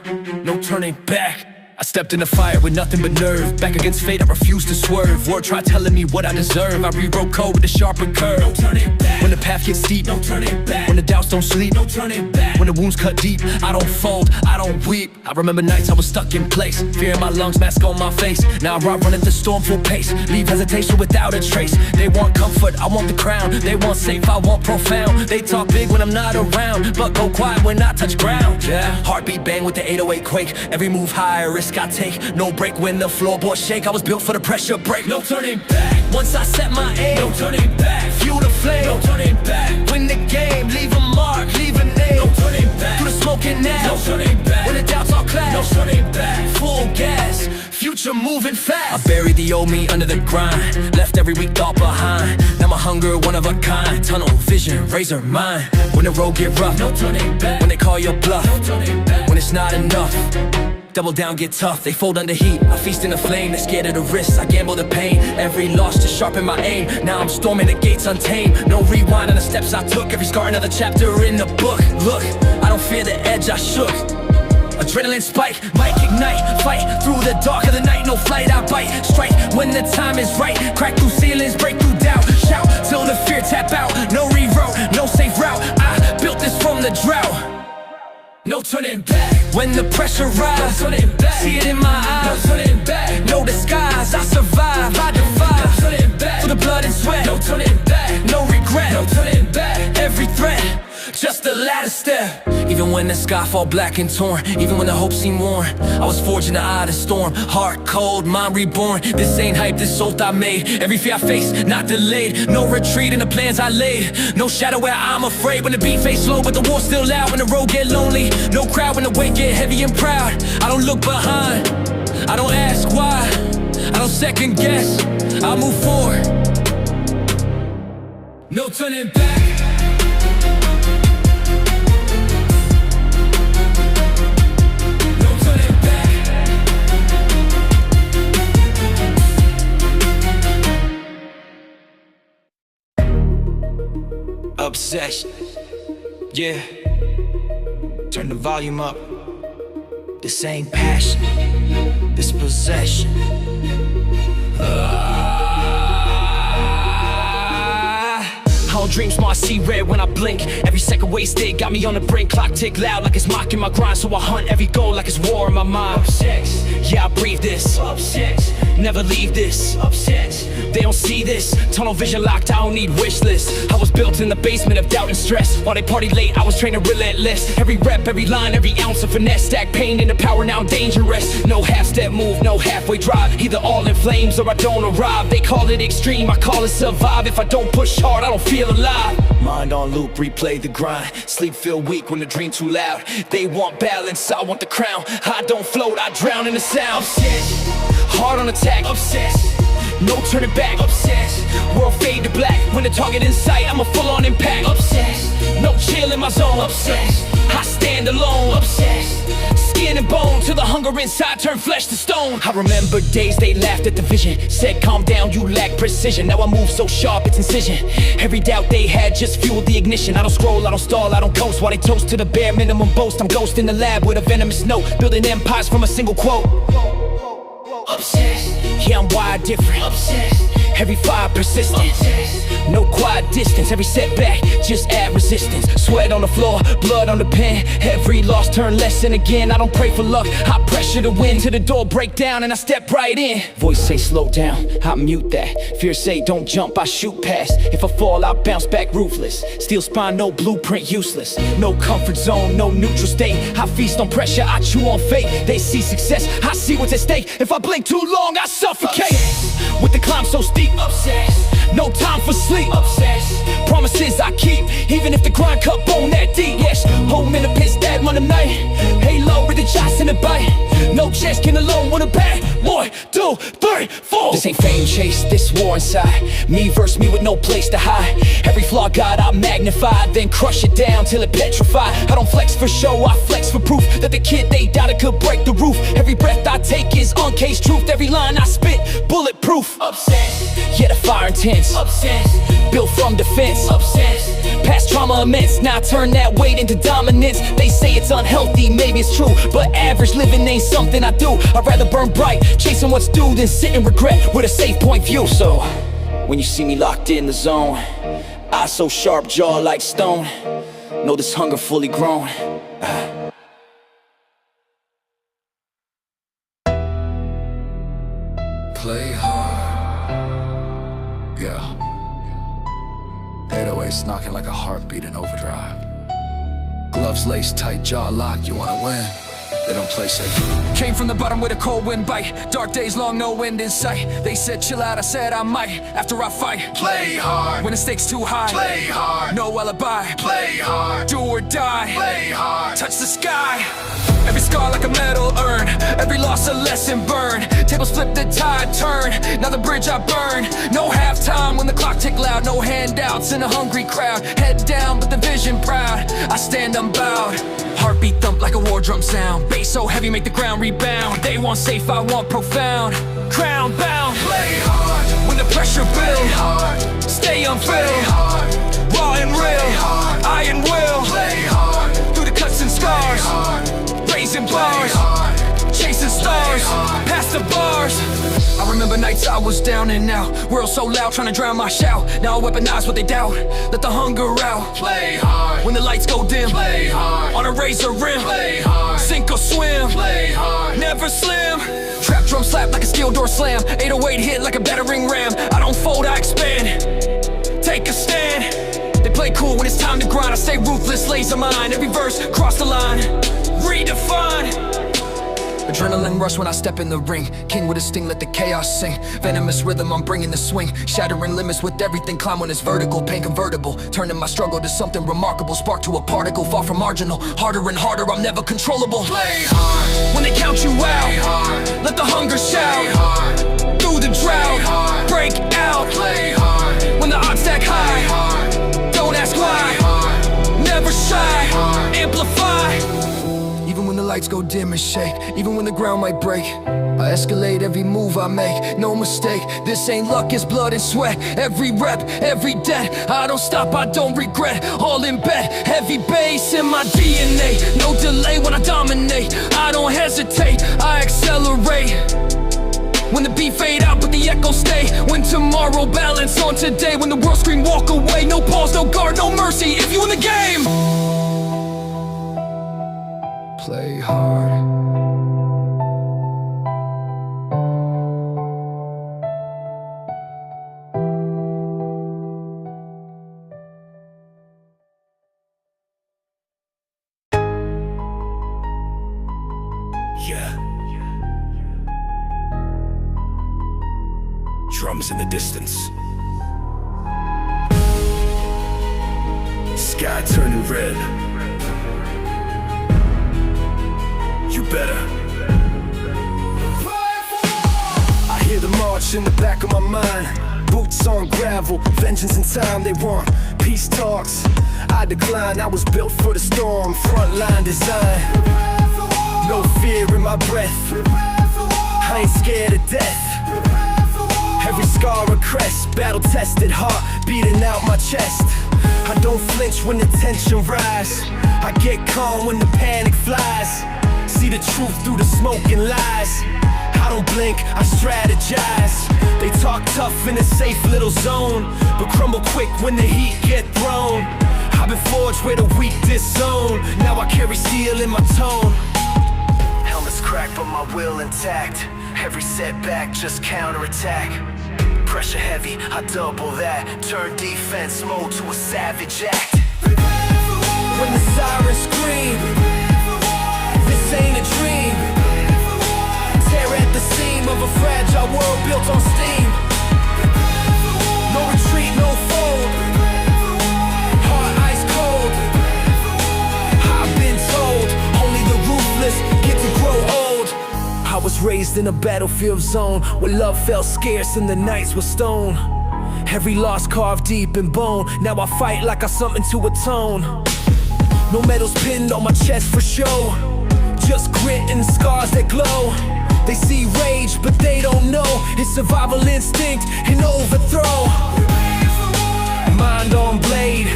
no turning back. I stepped in the fire with nothing but nerve. Back against fate, I refuse to swerve. Word try telling me what I deserve. I rewrote code with a sharper curve. No turning back. When the path gets steep, no turning back. When the doubts don't sleep, no turning back. When the wounds cut deep, I don't fold, I don't weep. I remember nights I was stuck in place. Fear in my lungs, mask on my face. Now I run at the storm full pace. Leave hesitation without a trace. They want comfort, I want the crown. They want safe, I want profound. They talk big when I'm not around, but go quiet when I touch ground. Yeah, heartbeat bang with the 808 quake. Every move high, risk I take. No break when the floorboards shake. I was built for the pressure break. No turning back. Once I set my aim, no turning back. Fuel the flame, no turning back. Win the game, leave a mark, leave a name, no turning back. Through the smoke and now, no turning back. When the doubts all clash, no turning back. Full gas, future moving fast. I buried the old me under the grind, left every weak thought behind. Now my hunger one of a kind, tunnel vision, razor mind. When the road get rough, no turning back. When they call your bluff, no turning back. When it's not enough, double down, get tough, they fold under heat. I feast in the flame, they're scared of the risks. I gamble the pain, every loss to sharpen my aim. Now I'm storming the gates untamed. No rewind on the steps I took. Every scar another chapter in the book. Look, I don't fear the edge, I shook. Adrenaline spike, might ignite. Fight through the dark of the night. No flight, I bite. Strike when the time is right. Crack through ceilings, break through doubt. Shout till the fear tap out. No rewrote, no safe route. I built this from the drought. No turning back. When the pressure rises, no turning back. See it in my eyes, no turning back. No disguise, I survive, I defy. No turning back. For the blood and sweat, no turning back. No regret, no turning back. Every threat, just a ladder step. Even when the sky fall black and torn, even when the hope seemed worn, I was forged in the eye of the storm. Heart cold, mind reborn. This ain't hype, this oath I made. Every fear I face, not delayed. No retreat in the plans I laid. No shadow where I'm afraid. When the beat fades slow, but the war's still loud. When the road get lonely, no crowd. When the weight get heavy and proud, I don't look behind, I don't ask why, I don't second guess, I move forward. No turning back. Obsession, yeah. Turn the volume up. This ain't passion, this possession. All dreams smart, see red when I blink. Every second wasted, got me on the brink. Clock tick loud like it's mocking my grind. So I hunt every goal like it's war in my mind. Obsessed, yeah I breathe this. Obsessed, never leave this. Obsessed, they don't see this. Tunnel vision locked, I don't need wish lists. I was built in the basement of doubt and stress. While they party late, I was training relentless. Every rep, every line, every ounce of finesse. Stack pain into power, now I'm dangerous. No half-step move, no halfway drive. Either all in flames or I don't arrive. They call it extreme, I call it survive. If I don't push hard, I don't feel alive. Mind on loop, replay the grind. Sleep feel weak when the dream too loud. They want balance, I want the crown. I don't float, I drown in the sound. Obsessed, hard on attack. Obsessed, no turning back. Obsessed, world fade to black. When the target in sight, I'm a full-on impact. Obsessed, no chill in my zone. Obsessed, I stand alone. Obsessed, skin and bone till the hunger inside turn flesh to stone. I remember days they laughed at the vision, said calm down, you lack precision. Now I move so sharp, it's incision. Every doubt they had just fueled the ignition. I don't scroll, I don't stall, I don't coast. While they toast to the bare minimum boast, I'm ghost in the lab with a venomous note, building empires from a single quote. Obsessed, yeah I'm wired different. Obsessed, every fire persistent. Obsessed, no quiet distance. Every setback, just add resistance. Sweat on the floor, blood on the pen. Every loss turn lesson again. I don't pray for luck, I pressure to win. Till the door break down and I step right in. Voice say slow down, I mute that. Fear say don't jump, I shoot past. If I fall, I bounce back ruthless. Steel spine, no blueprint, useless. No comfort zone, no neutral state. I feast on pressure, I chew on fate. They see success, I see what's at stake. If I blink too long, I suffocate. Obsessed, with the climb so steep. Obsessed, no time for sleep. Obsessed, promises I keep, even if the grind cut bone that deep. Yes, home in the pit, stab on the night. Halo with the shots in the bite. No chest can alone want a bad. 1, 2, 3, 4. This ain't fame chase, this war inside. Me versus me with no place to hide. Every flaw God I magnify, then crush it down till it petrified. I don't flex for show, I flex for proof that the kid they doubted could break the roof. Every breath I take is uncased truth. Every line I spit, bulletproof. Obsessed, yeah the fire intense. Obsessed, built from defense. Obsessed, past trauma immense. Now I turn that weight into dominance. They say it's unhealthy, maybe it's true, but average living ain't something I do. I'd rather burn bright, chasing what's due, than sit in regret with a safe point view. So when you see me locked in the zone, eyes so sharp, jaw like stone, know this hunger fully grown. Play hard. Yeah. 808's knocking like a heartbeat in overdrive. Gloves laced tight, jaw locked, you wanna win? They don't play safe. Came from the bottom with a cold wind bite. Dark days long, no end in sight. They said chill out, I said I might. After I fight, Play hard, when the stakes too high. play hard, No alibi, play hard, do or die. play hard. Touch the sky. Every scar like a medal earned. Every loss a lesson burned. Tables flip, the tide turn. Now the bridge I burn. No halftime when the clock tick loud. No handouts in a hungry crowd. Head down but the vision proud. I stand unbowed. Heartbeat thump like a war drum sound. Bass so heavy make the ground rebound. They want safe, I want profound. Crown bound. Play hard, When the pressure play builds, hard, stay play unfilled. hard, Raw and real, hard. iron will. play hard, Through the cuts and scars, hard, raising play bars, hard. chasing stars, hard. past the bars. I remember nights I was down and out. World so loud, trying to drown my shout. Now I weaponize what they doubt. Let the hunger out. Play hard, When the lights go dim, play hard, on a razor rim, play hard, sink or swim, play hard. never slim. Trap drum slap like a steel door slam. 808 hit like a battering ram. I don't fold, I expand. Take a stand. They play cool when it's time to grind. I stay ruthless, laser mind. Every verse, cross the line, redefine. Adrenaline rush when I step in the ring. King with a sting, let the chaos sing. Venomous rhythm, I'm bringing the swing. Shattering limits with everything, climb on this vertical. Pain convertible, turning my struggle to something remarkable. Spark to a particle, far from marginal. Harder and harder, I'm never controllable. Play hard, When they count you play out, hard, let the hunger play shout. hard, Through the drought, hard. break out. play hard, When the odds stack play high, hard, don't ask play why. hard. Never shy, hard. amplify. Even when the lights go dim and shake, even when the ground might break, I escalate every move I make, no mistake. This ain't luck, it's blood and sweat. Every rep, every debt, I don't stop, I don't regret. All in bed, heavy bass in my DNA. No delay when I dominate, I don't hesitate, I accelerate. When the beat fade out but the echo stay. When tomorrow balance on today. When the world scream walk away. No pause, no guard, no mercy if you in the game. Play hard. Yeah. Drums in the distance. Sky turning red. You better. I hear the march in the back of my mind. Boots on gravel, vengeance in time. They want peace talks. I decline, I was built for the storm. Frontline design. No fear in my breath. I ain't scared of death. Every scar a crest, battle tested heart beating out my chest. I don't flinch when the tension rise. I get calm when the panic flies. See the truth through the smoke and lies. I don't blink, I strategize. They talk tough in a safe little zone, but crumble quick when the heat get thrown. I've been forged where the weak disown. Now I carry steel in my tone. Helmet's cracked but my will intact. Every setback just counterattack. Pressure heavy, I double that. Turn defense mode to a savage act. When the sirens scream, this ain't a dream. Tear at the seam of a fragile world built on steam. No retreat, no fold. Heart ice cold. I've been told only the ruthless get to grow old. I was raised in a battlefield zone where love felt scarce and the nights were stone. Every loss carved deep in bone. Now I fight like I something to atone. No medals pinned on my chest for show, just grit and scars that glow. They see rage but they don't know it's survival instinct and overthrow. Mind on blade,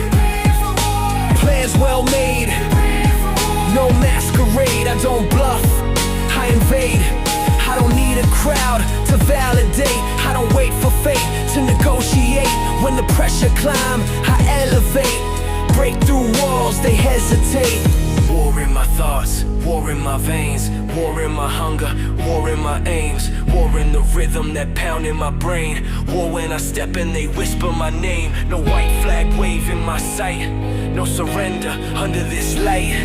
plans well made. No masquerade, I don't bluff, I invade. I don't need a crowd to validate. I don't wait for fate to negotiate. When the pressure climb, I elevate. Break through walls, they hesitate. War in my thoughts, war in my veins. War in my hunger, war in my aims. War in the rhythm that pound in my brain. War when I step and they whisper my name. No white flag wave in my sight. No surrender under this light.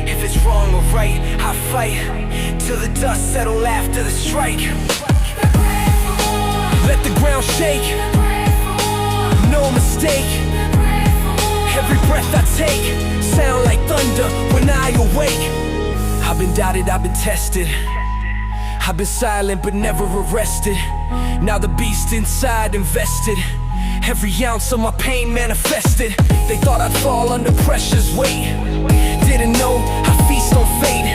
If it's wrong or right, I fight till the dust settle after the strike. Let the ground shake, no mistake. Every breath I take sound like thunder when I awake. I've been doubted, I've been tested. I've been silent but never arrested. Now the beast inside invested. Every ounce of my pain manifested. They thought I'd fall under pressure's weight. Didn't know I feast on fate.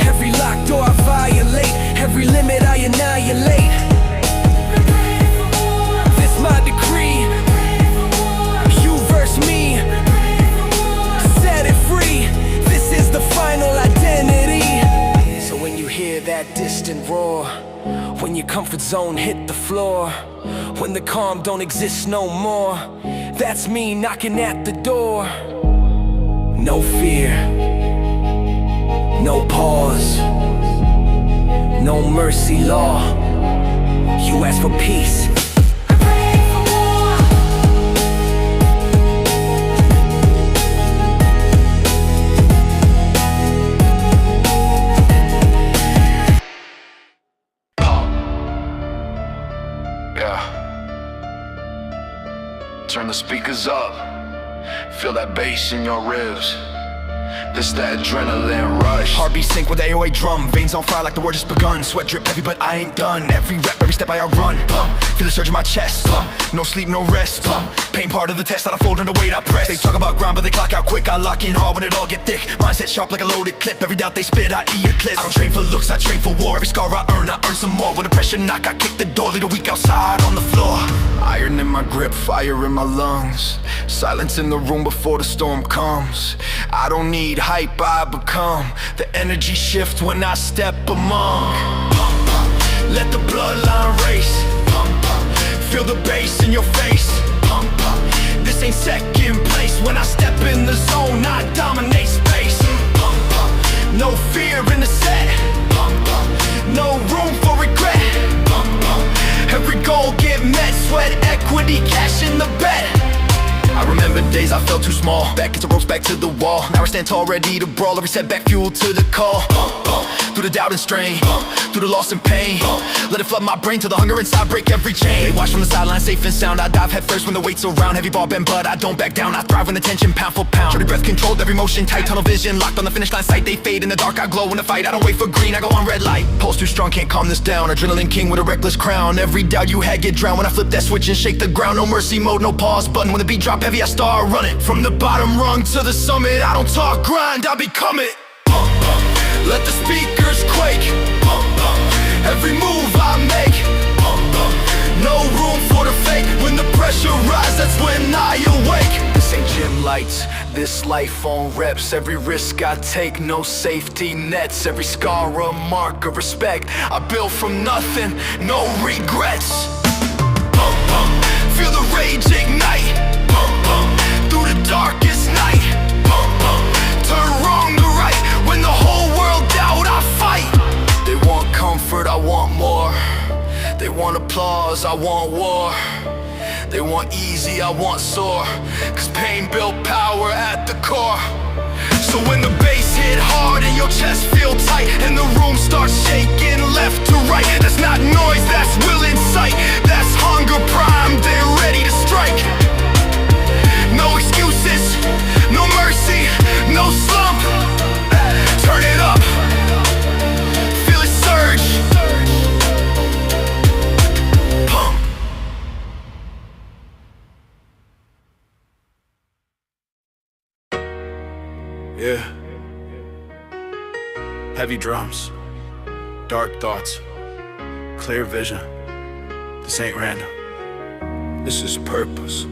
Every locked door I violate. Every limit I annihilate. This my decree. You verse me. Set it free. This is the final identity. So when you hear that distant roar, when your comfort zone hit the floor, when the calm don't exist no more, that's me knocking at the door. No fear, no pause, no mercy law. You ask for peace, turn the speakers up, feel that bass in your ribs. This that adrenaline rush. Heartbeat sync with the 808 drum. Veins on fire like the war just begun. Sweat drip heavy but I ain't done. Every rep, every step I outrun. Feel the surge in my chest. No sleep, no rest. Pain part of the test that I fold under weight I press. They talk about grind but they clock out quick. I lock in hard when it all get thick. Mindset sharp like a loaded clip. Every doubt they spit, I eclipse. I don't train for looks, I train for war. Every scar I earn some more. When the pressure knock, I kick the door. Leave the weak outside on the floor. Iron in my grip, fire in my lungs. Silence in the room before the storm comes. I don't need hype, I become the energy shift when I step among. Let the bloodline race. Feel the bass in your face. This ain't second place. When I step in the zone, I dominate space. No fear in the set. No room for regret. Every goal get met. Sweat equity, cash in the bet. I remember days I felt too small. Back into ropes, back to the wall. Now I stand tall, ready to brawl. Every setback fuel to the call. Through the doubt and strain, through the loss and pain. Let it flood my brain till the hunger inside break every chain. They watch from the sideline, safe and sound. I dive head first when the weight's around. Heavy ball bend, but I don't back down. I thrive when the tension pound for pound. Shorty breath controlled, every motion tight. Tunnel vision locked on the finish line. Sight they fade in the dark. I glow in the fight. I don't wait for green. I go on red light. Pulse too strong, can't calm this down. Adrenaline king with a reckless crown. Every doubt you had get drowned when I flip that switch and shake the ground. No mercy mode, no pause button. When the beat drop heavy, I start running. From the bottom rung to the summit. I don't talk grind, I become it. Let the speakers quake. Every move I make. No room for the fake. When the pressure rises, that's when I awake. This ain't gym lights, this life on reps. Every risk I take, no safety nets. Every scar a mark of respect. I built from nothing, no regrets. Feel the rage ignite. Through the darkest night. Turn wrong to right. When the whole world doubt, I fight. They want comfort, I want more. They want applause, I want war. They want easy, I want sore. Cause pain built power at the core. So when the bass hit hard and your chest feel tight and the room starts shaking left to right, that's not noise, that's will in sight. That's hunger prime, they're ready to strike. No excuses, no mercy, no slump. Turn it up, feel it surge. Pump. Yeah. Heavy drums, dark thoughts, clear vision. This ain't random. This is purpose.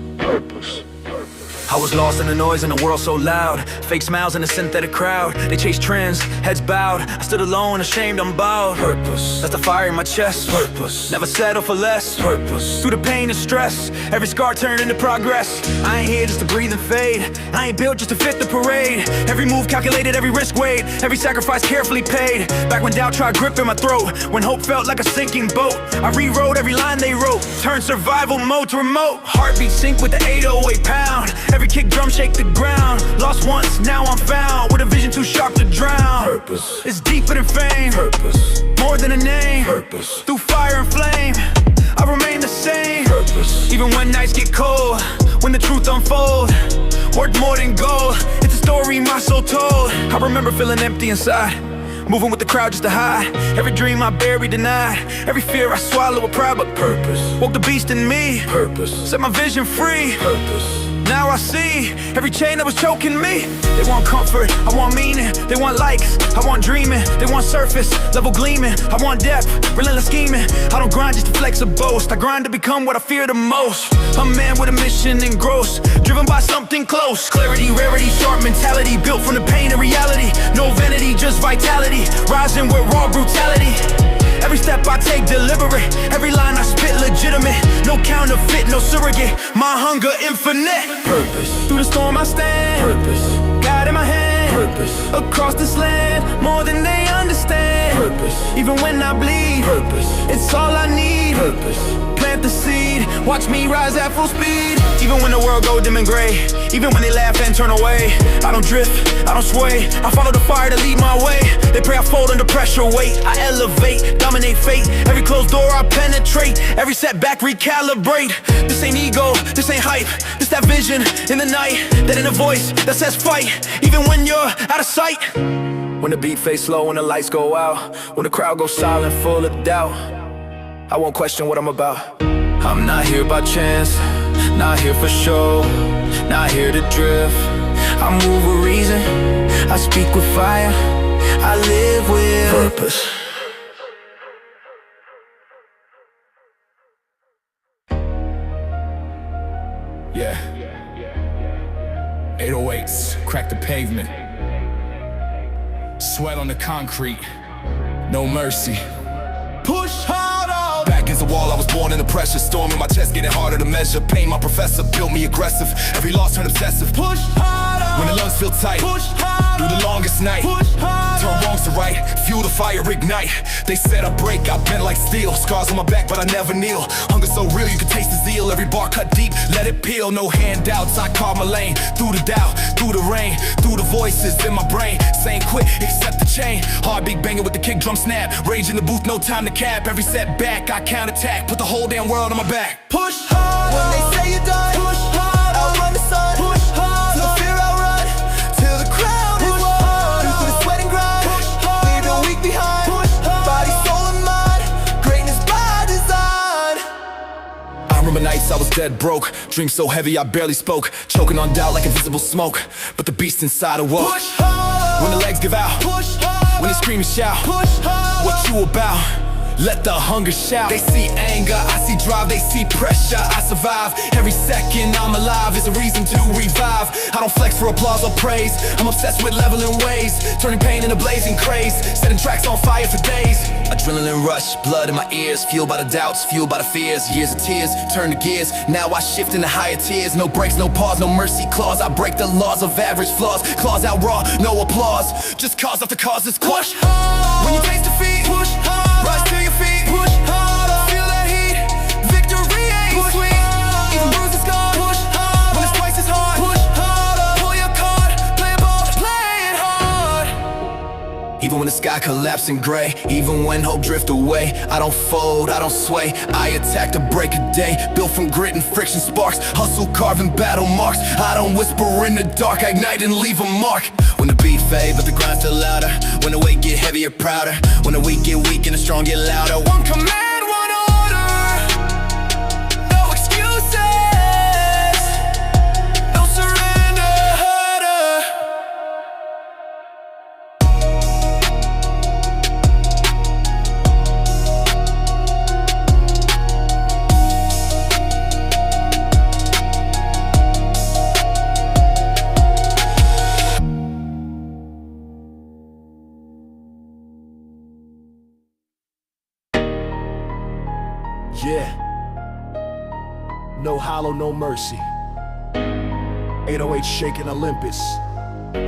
I was lost in the noise in a world so loud. Fake smiles in a synthetic crowd. They chase trends, heads bowed. I stood alone, ashamed, I'm bowed. Purpose. That's the fire in my chest. Purpose. Never settle for less. Purpose. Through the pain and stress, every scar turned into progress. I ain't here just to breathe and fade. I ain't built just to fit the parade. Every move calculated, every risk weighed. Every sacrifice carefully paid. Back when doubt tried gripping my throat. When hope felt like a sinking boat. I rewrote every line they wrote. Turned survival mode to remote. Heartbeat sync with the 808 pound. Every Every kick drum shake the ground. Lost once, now I'm found, with a vision too sharp to drown. Purpose. It's deeper than fame. Purpose. More than a name. Purpose. Through fire and flame, I remain the same. Purpose. Even when nights get cold, when the truth unfolds, worth more than gold. It's a story my soul told. I remember feeling empty inside, moving with the crowd just to hide. Every dream I buried denied, every fear I swallow with pride. But Purpose. woke the beast in me, Purpose. set my vision free. Purpose. Now I see every chain that was choking me. They want comfort, I want meaning. They want likes, I want dreaming. They want surface, level gleaming. I want depth, relentless scheming. I don't grind just to flex or boast. I grind to become what I fear the most. A man with a mission engrossed, driven by something close. Clarity, rarity, sharp mentality, built from the pain of reality. No vanity, just vitality, rising with raw brutality. Every step I take deliberate, every line I spit legitimate. No counterfeit, no surrogate, my hunger infinite. Purpose. Through the storm I stand, Purpose. God in my hand. Purpose. Across this land, more than they understand. Purpose. Even when I bleed, Purpose. it's all I need. Purpose. Plant the seed, watch me rise at full speed. Even when the world go dim and gray, even when they laugh and turn away, I don't drift, I don't sway. I follow the fire to lead my way. They pray I fold under pressure, wait. I elevate, dominate fate. Every closed door I penetrate, every setback recalibrate. This ain't ego, this ain't hype. This that vision in the night, that inner voice that says fight, even when you're out of sight. When the beat fades slow, when the lights go out, when the crowd goes silent, full of doubt, I won't question what I'm about. I'm not here by chance, not here for show, not here to drift. I move with reason, I speak with fire, I live with Purpose. Yeah. 808s, crack the pavement. Sweat on the concrete, no mercy. push harder. Back against the wall, I was born in the pressure. Storm in my chest, getting harder to measure. Pain, my professor, built me aggressive. Every loss turned obsessive. Push harder. When the lungs feel tight, Push harder. through the longest night, Push harder. turn wrongs to right, fuel the fire, ignite. They said I break, I bend like steel. Scars on my back, but I never kneel. Hunger so real, you can taste the zeal. Every bar cut deep, let it peel. No handouts, I carve my lane. Through the doubt, through the rain, through the voices in my brain. Saying quit, accept the chain. Heartbeat banging with the kick drum snap. Rage in the booth, no time to cap. Every setback, I counterattack. Put the whole damn world on my back. Push harder. When they say you're done, Push harder. outrun the sun. Push harder. Till fear outrun, till the crowd is Push won. harder. Through the sweat and grind, Push harder. leave the weak behind. Push harder. Body, soul, and mind, greatness by design. I remember nights I was dead broke. Dreams so heavy I barely spoke. Choking on doubt like invisible smoke. But the beast inside awoke. Push harder. When the legs give out, Push harder. when they scream and shout, Push harder. what you about? Let the hunger shout. They see anger, I see drive, they see pressure, I survive. Every second I'm alive is a reason to revive. I don't flex for applause or praise. I'm obsessed with leveling ways, turning pain into blazing craze, setting tracks on fire for days. Adrenaline rush, blood in my ears, fueled by the doubts, fueled by the fears. Years of tears, turn to gears, now I shift into higher tiers. No breaks, no pause, no mercy clause. I break the laws of average flaws. Claws out raw, no applause. Just cause after cause is Push quash. harder. When you taste defeat, Push harder. rise to your feet. Push harder. Feel that heat, victory ain't Push sweet. harder. Even bruises scarred. Push harder. When it's twice as hard. Push harder. Pull your card, play ball, play it hard. Even when the sky collapses in gray, even when hope drift away, I don't fold, I don't sway. I attack to break a day, built from grit and friction sparks. Hustle carving battle marks. I don't whisper in the dark, I ignite and leave a mark. When the beat fade, but the grind still louder. When the weight get heavier, prouder. When the weak get weak and the strong get louder. One command, one order. No excuses. No surrender. Yeah. No hollow, no mercy. 808 shaking Olympus.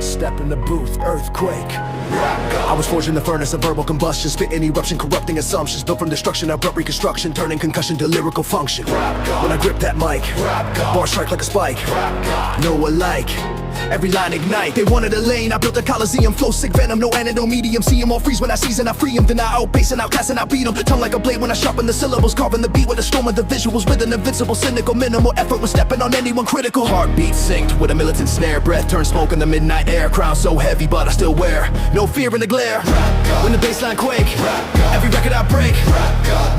Step in the booth, earthquake. I was forged in the furnace of verbal combustion, spitting eruption, corrupting assumptions, built from destruction, abrupt reconstruction, turning concussion to lyrical function. When I grip that mic, bars strike like a spike. No alike, every line ignite. They wanted a lane, I built a coliseum, flow sick venom, no antidote medium. See 'em all freeze when I season, I free 'em. Then I outpace and outclass and I beat 'em. Tongue like a blade when I sharpen the syllables, carving the beat with a storm of the visuals, with an invincible, cynical, minimal effort when stepping on anyone critical. Heartbeat synced with a militant snare, breath turns smoke in the midnight air. Crown so heavy, but I still wear no fear in the glare. When the bassline quake, every record I break,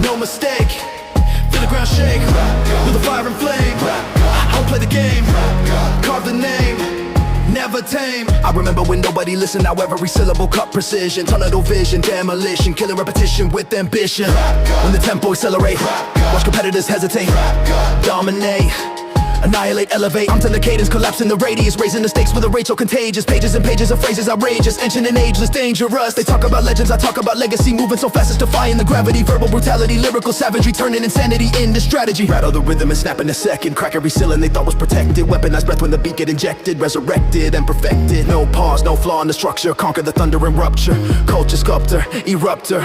no mistake. Feel the ground shake, feel the fire and flame. I'll play the game, carve the name, never tame. I remember when nobody listened, how every syllable cut precision. Tunnel vision, demolition, killing repetition with ambition. When the tempo accelerate, watch competitors hesitate. Dominate, annihilate, elevate. I'm to the cadence, collapsing the radius, raising the stakes with a rate so contagious. Pages and pages of phrases outrageous, ancient and ageless, dangerous. They talk about legends, I talk about legacy, moving so fast it's defying the gravity. Verbal brutality, lyrical savagery, turning insanity into strategy. Rattle the rhythm and snap in a second, crack every ceiling they thought was protected. Weaponized breath when the beat get injected, resurrected and perfected. No pause, no flaw in the structure, conquer the thunder and rupture. Culture sculptor, eruptor,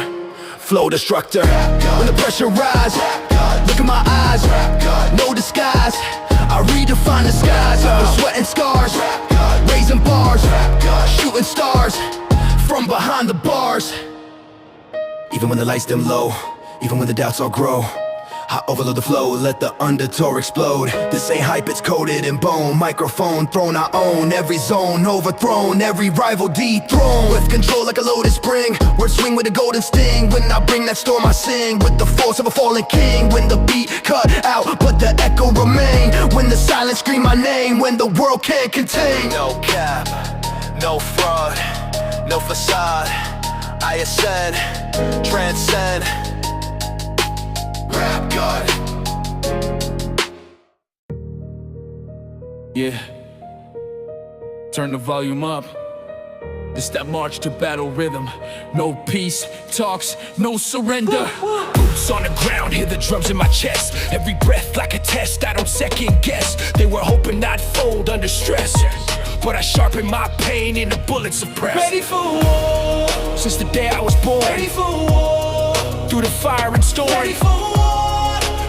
flow destructor. When the pressure rise, look in my eyes, no disguise. I redefine the skies with sweat and scars, raising bars, shooting stars from behind the bars. Even when the lights dim low, even when the doubts all grow, I overload the flow, let the undertow explode. This ain't hype, it's coded in bone. Microphone thrown, I own every zone, overthrown, every rival dethroned. With control like a lotus spring, words swing with a golden sting. When I bring that storm, I sing with the force of a fallen king. When the beat cut out, but the echo remain. When the silence scream my name, when the world can't contain. No cap, no fraud, no facade. I ascend, transcend. Rap God. Yeah. Turn the volume up. It's that march to battle rhythm. No peace talks, no surrender. Boots on the ground, hear the drums in my chest. Every breath like a test, I don't second guess. They were hoping I'd fold under stress, but I sharpen my pain into bullets of press. Ready for war. Since the day I was born. Ready for war. Through the fire and storm. Ready for war.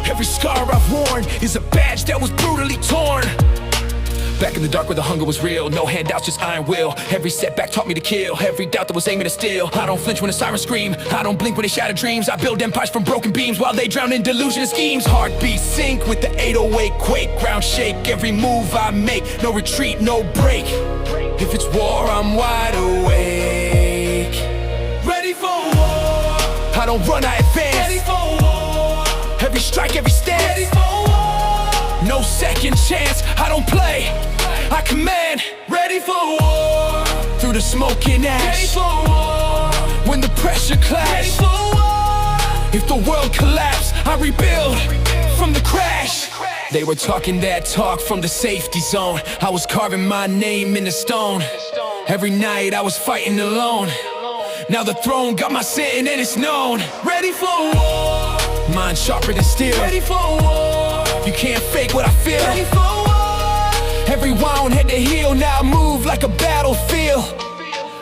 Every scar I've worn is a badge that was brutally torn. Back in the dark where the hunger was real, no handouts, just iron will. Every setback taught me to kill, every doubt that was aiming to steal. I don't flinch when the sirens scream, I don't blink when they shatter dreams. I build empires from broken beams while they drown in delusion and schemes. Heartbeat sync with the 808 quake, ground shake. Every move I make, no retreat, no break. If it's war, I'm wide awake. Ready for war. I don't run, I advance. Ready for war. Every strike, every stance. Ready for war. No second chance, I don't play, I command. Ready for war. Through the smoke and ash. Ready for war. When the pressure clash. Ready for war. If the world collapse, I rebuild from the crash. They were talking that talk from the safety zone. I was carving my name in the stone. Every night I was fighting alone. Now the throne got my sitting and it's known. Ready for war. Mind sharper than steel. Ready for war. You can't fake what I feel. Ready for war. Every wound had to heal. Now I move like a battlefield.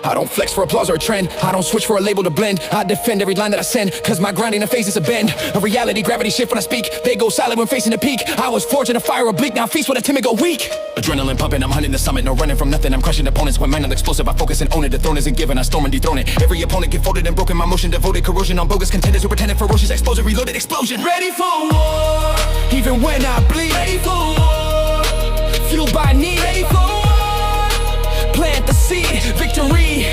I don't flex for applause or a trend. I don't switch for a label to blend. I defend every line that I send, cause my grinding and face is a bend. A reality, gravity shift when I speak. They go silent when facing the peak. I was forged in a fire oblique, now feast when a timid go weak. Adrenaline pumping, I'm hunting the summit. No running from nothing, I'm crushing opponents. When mind explosive, I focus and own it. The throne isn't given, I storm and dethrone it. Every opponent get folded and broken. My motion devoted, corrosion on bogus contenders who pretended ferocious. Explosive, reloaded, explosion. Ready for war. Even when I bleed. Ready for war. Fueled by need. Ready for war. Plant the seed, victory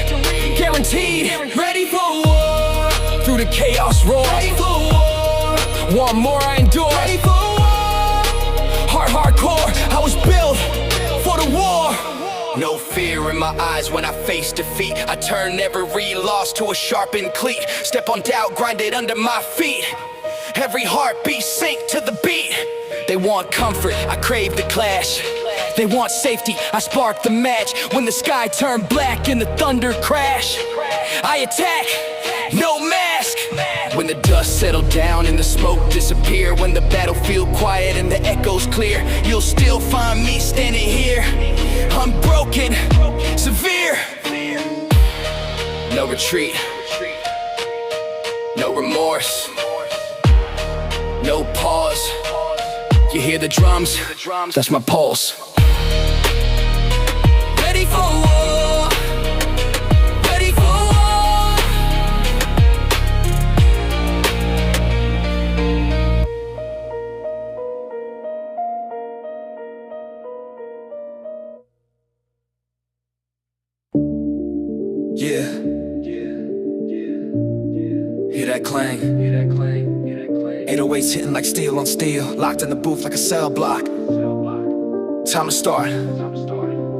guaranteed. Ready for war. Through the chaos roar. Ready for war. One more I endure. Ready for war. Hardcore, I was built for the war. No fear in my eyes when I face defeat. I turn every loss to a sharpened cleat. Step on doubt, grind it under my feet. Every heartbeat sink to the beat. They want comfort, I crave the clash. They want safety, I spark the match. When the sky turned black and the thunder crash, I attack, no mask. When the dust settled down and the smoke disappeared, when the battlefield quiet and the echoes clear, you'll still find me standing here, unbroken, severe. No retreat, no remorse, no pause. You hear the drums? That's my pulse. Ready for war, ready for war. Yeah. Hear that clang? 808s hitting like steel on steel. Locked in the booth like a cell block. Time to start.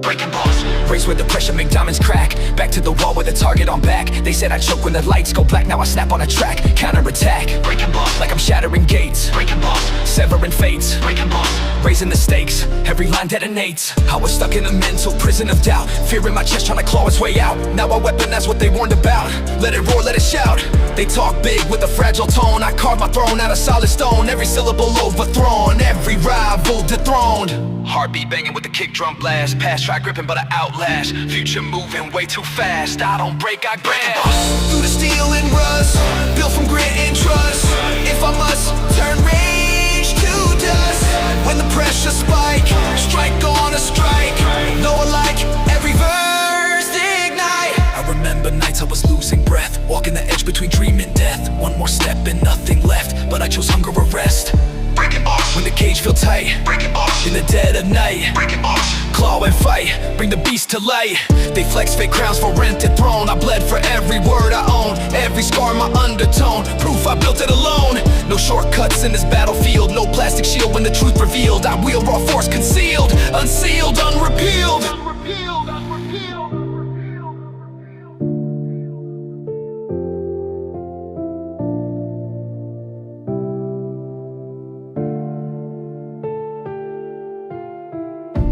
Breaking balls, race where the pressure make diamonds crack. Back to the wall with the target on back. They said I choke when the lights go black. Now I snap on a track, counter-attack. Breaking balls, like I'm shattering gates. Breaking balls, severing fates. Breaking balls, raising the stakes. Every line detonates. I was stuck in a mental prison of doubt. Fear in my chest trying to claw its way out. Now a weapon, that's what they warned about. Let it roar, let it shout. They talk big with a fragile tone. I carve my throne out of solid stone. Every syllable overthrown, every rival dethroned. Heartbeat banging with the kick drum blast. Past try gripping but I outlast. Future moving way too fast. I don't break, I grab. Through the steel and rust, built from grit and trust. If I must turn rage to dust, when the pressure spike, strike on a strike. No alike, every verse ignite. I remember nights I was losing breath, walking the edge between dream and death. One more step and nothing left, but I chose hunger or rest. Breaking balls, when the cage feel tight. Breaking balls, in the dead of night. Breaking balls, claw and fight, bring the beast to light. They flex fake crowns for rented throne. I bled for every word I own, every scar my undertone. Proof I built it alone. No shortcuts in this battlefield, no plastic shield when the truth revealed. I wield raw force concealed, unsealed, unrepealed.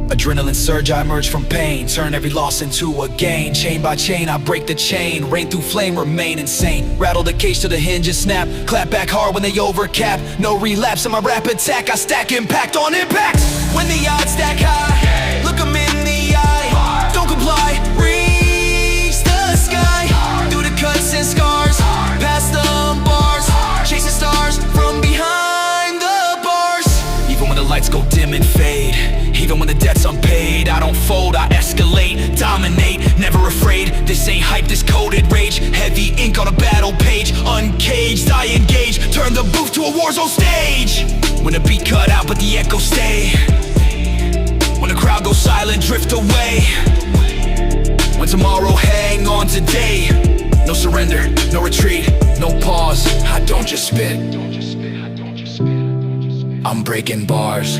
Adrenaline surge, I emerge from pain. Turn every loss into a gain. Chain by chain, I break the chain. Rain through flame, remain insane. Rattle the cage till the hinges snap. Clap back hard when they overcap. No relapse in my rap attack. I stack impact on impact. When the odds stack high, look 'em in the eye. Don't comply, reach the sky. Through the cuts and scars, past the bars. Chasing stars from behind the bars. Even when the lights go dim and fade, even when the debt's unpaid, I don't fold, I escalate, dominate, never afraid. This ain't hype, this coded rage. Heavy ink on a battle page. Uncaged, I engage, turn the booth to a war zone stage. When the beat cut out but the echoes stay. When the crowd goes silent, drift away. When tomorrow, hang on today. No surrender, no retreat, no pause. I don't just spit, I'm breaking bars.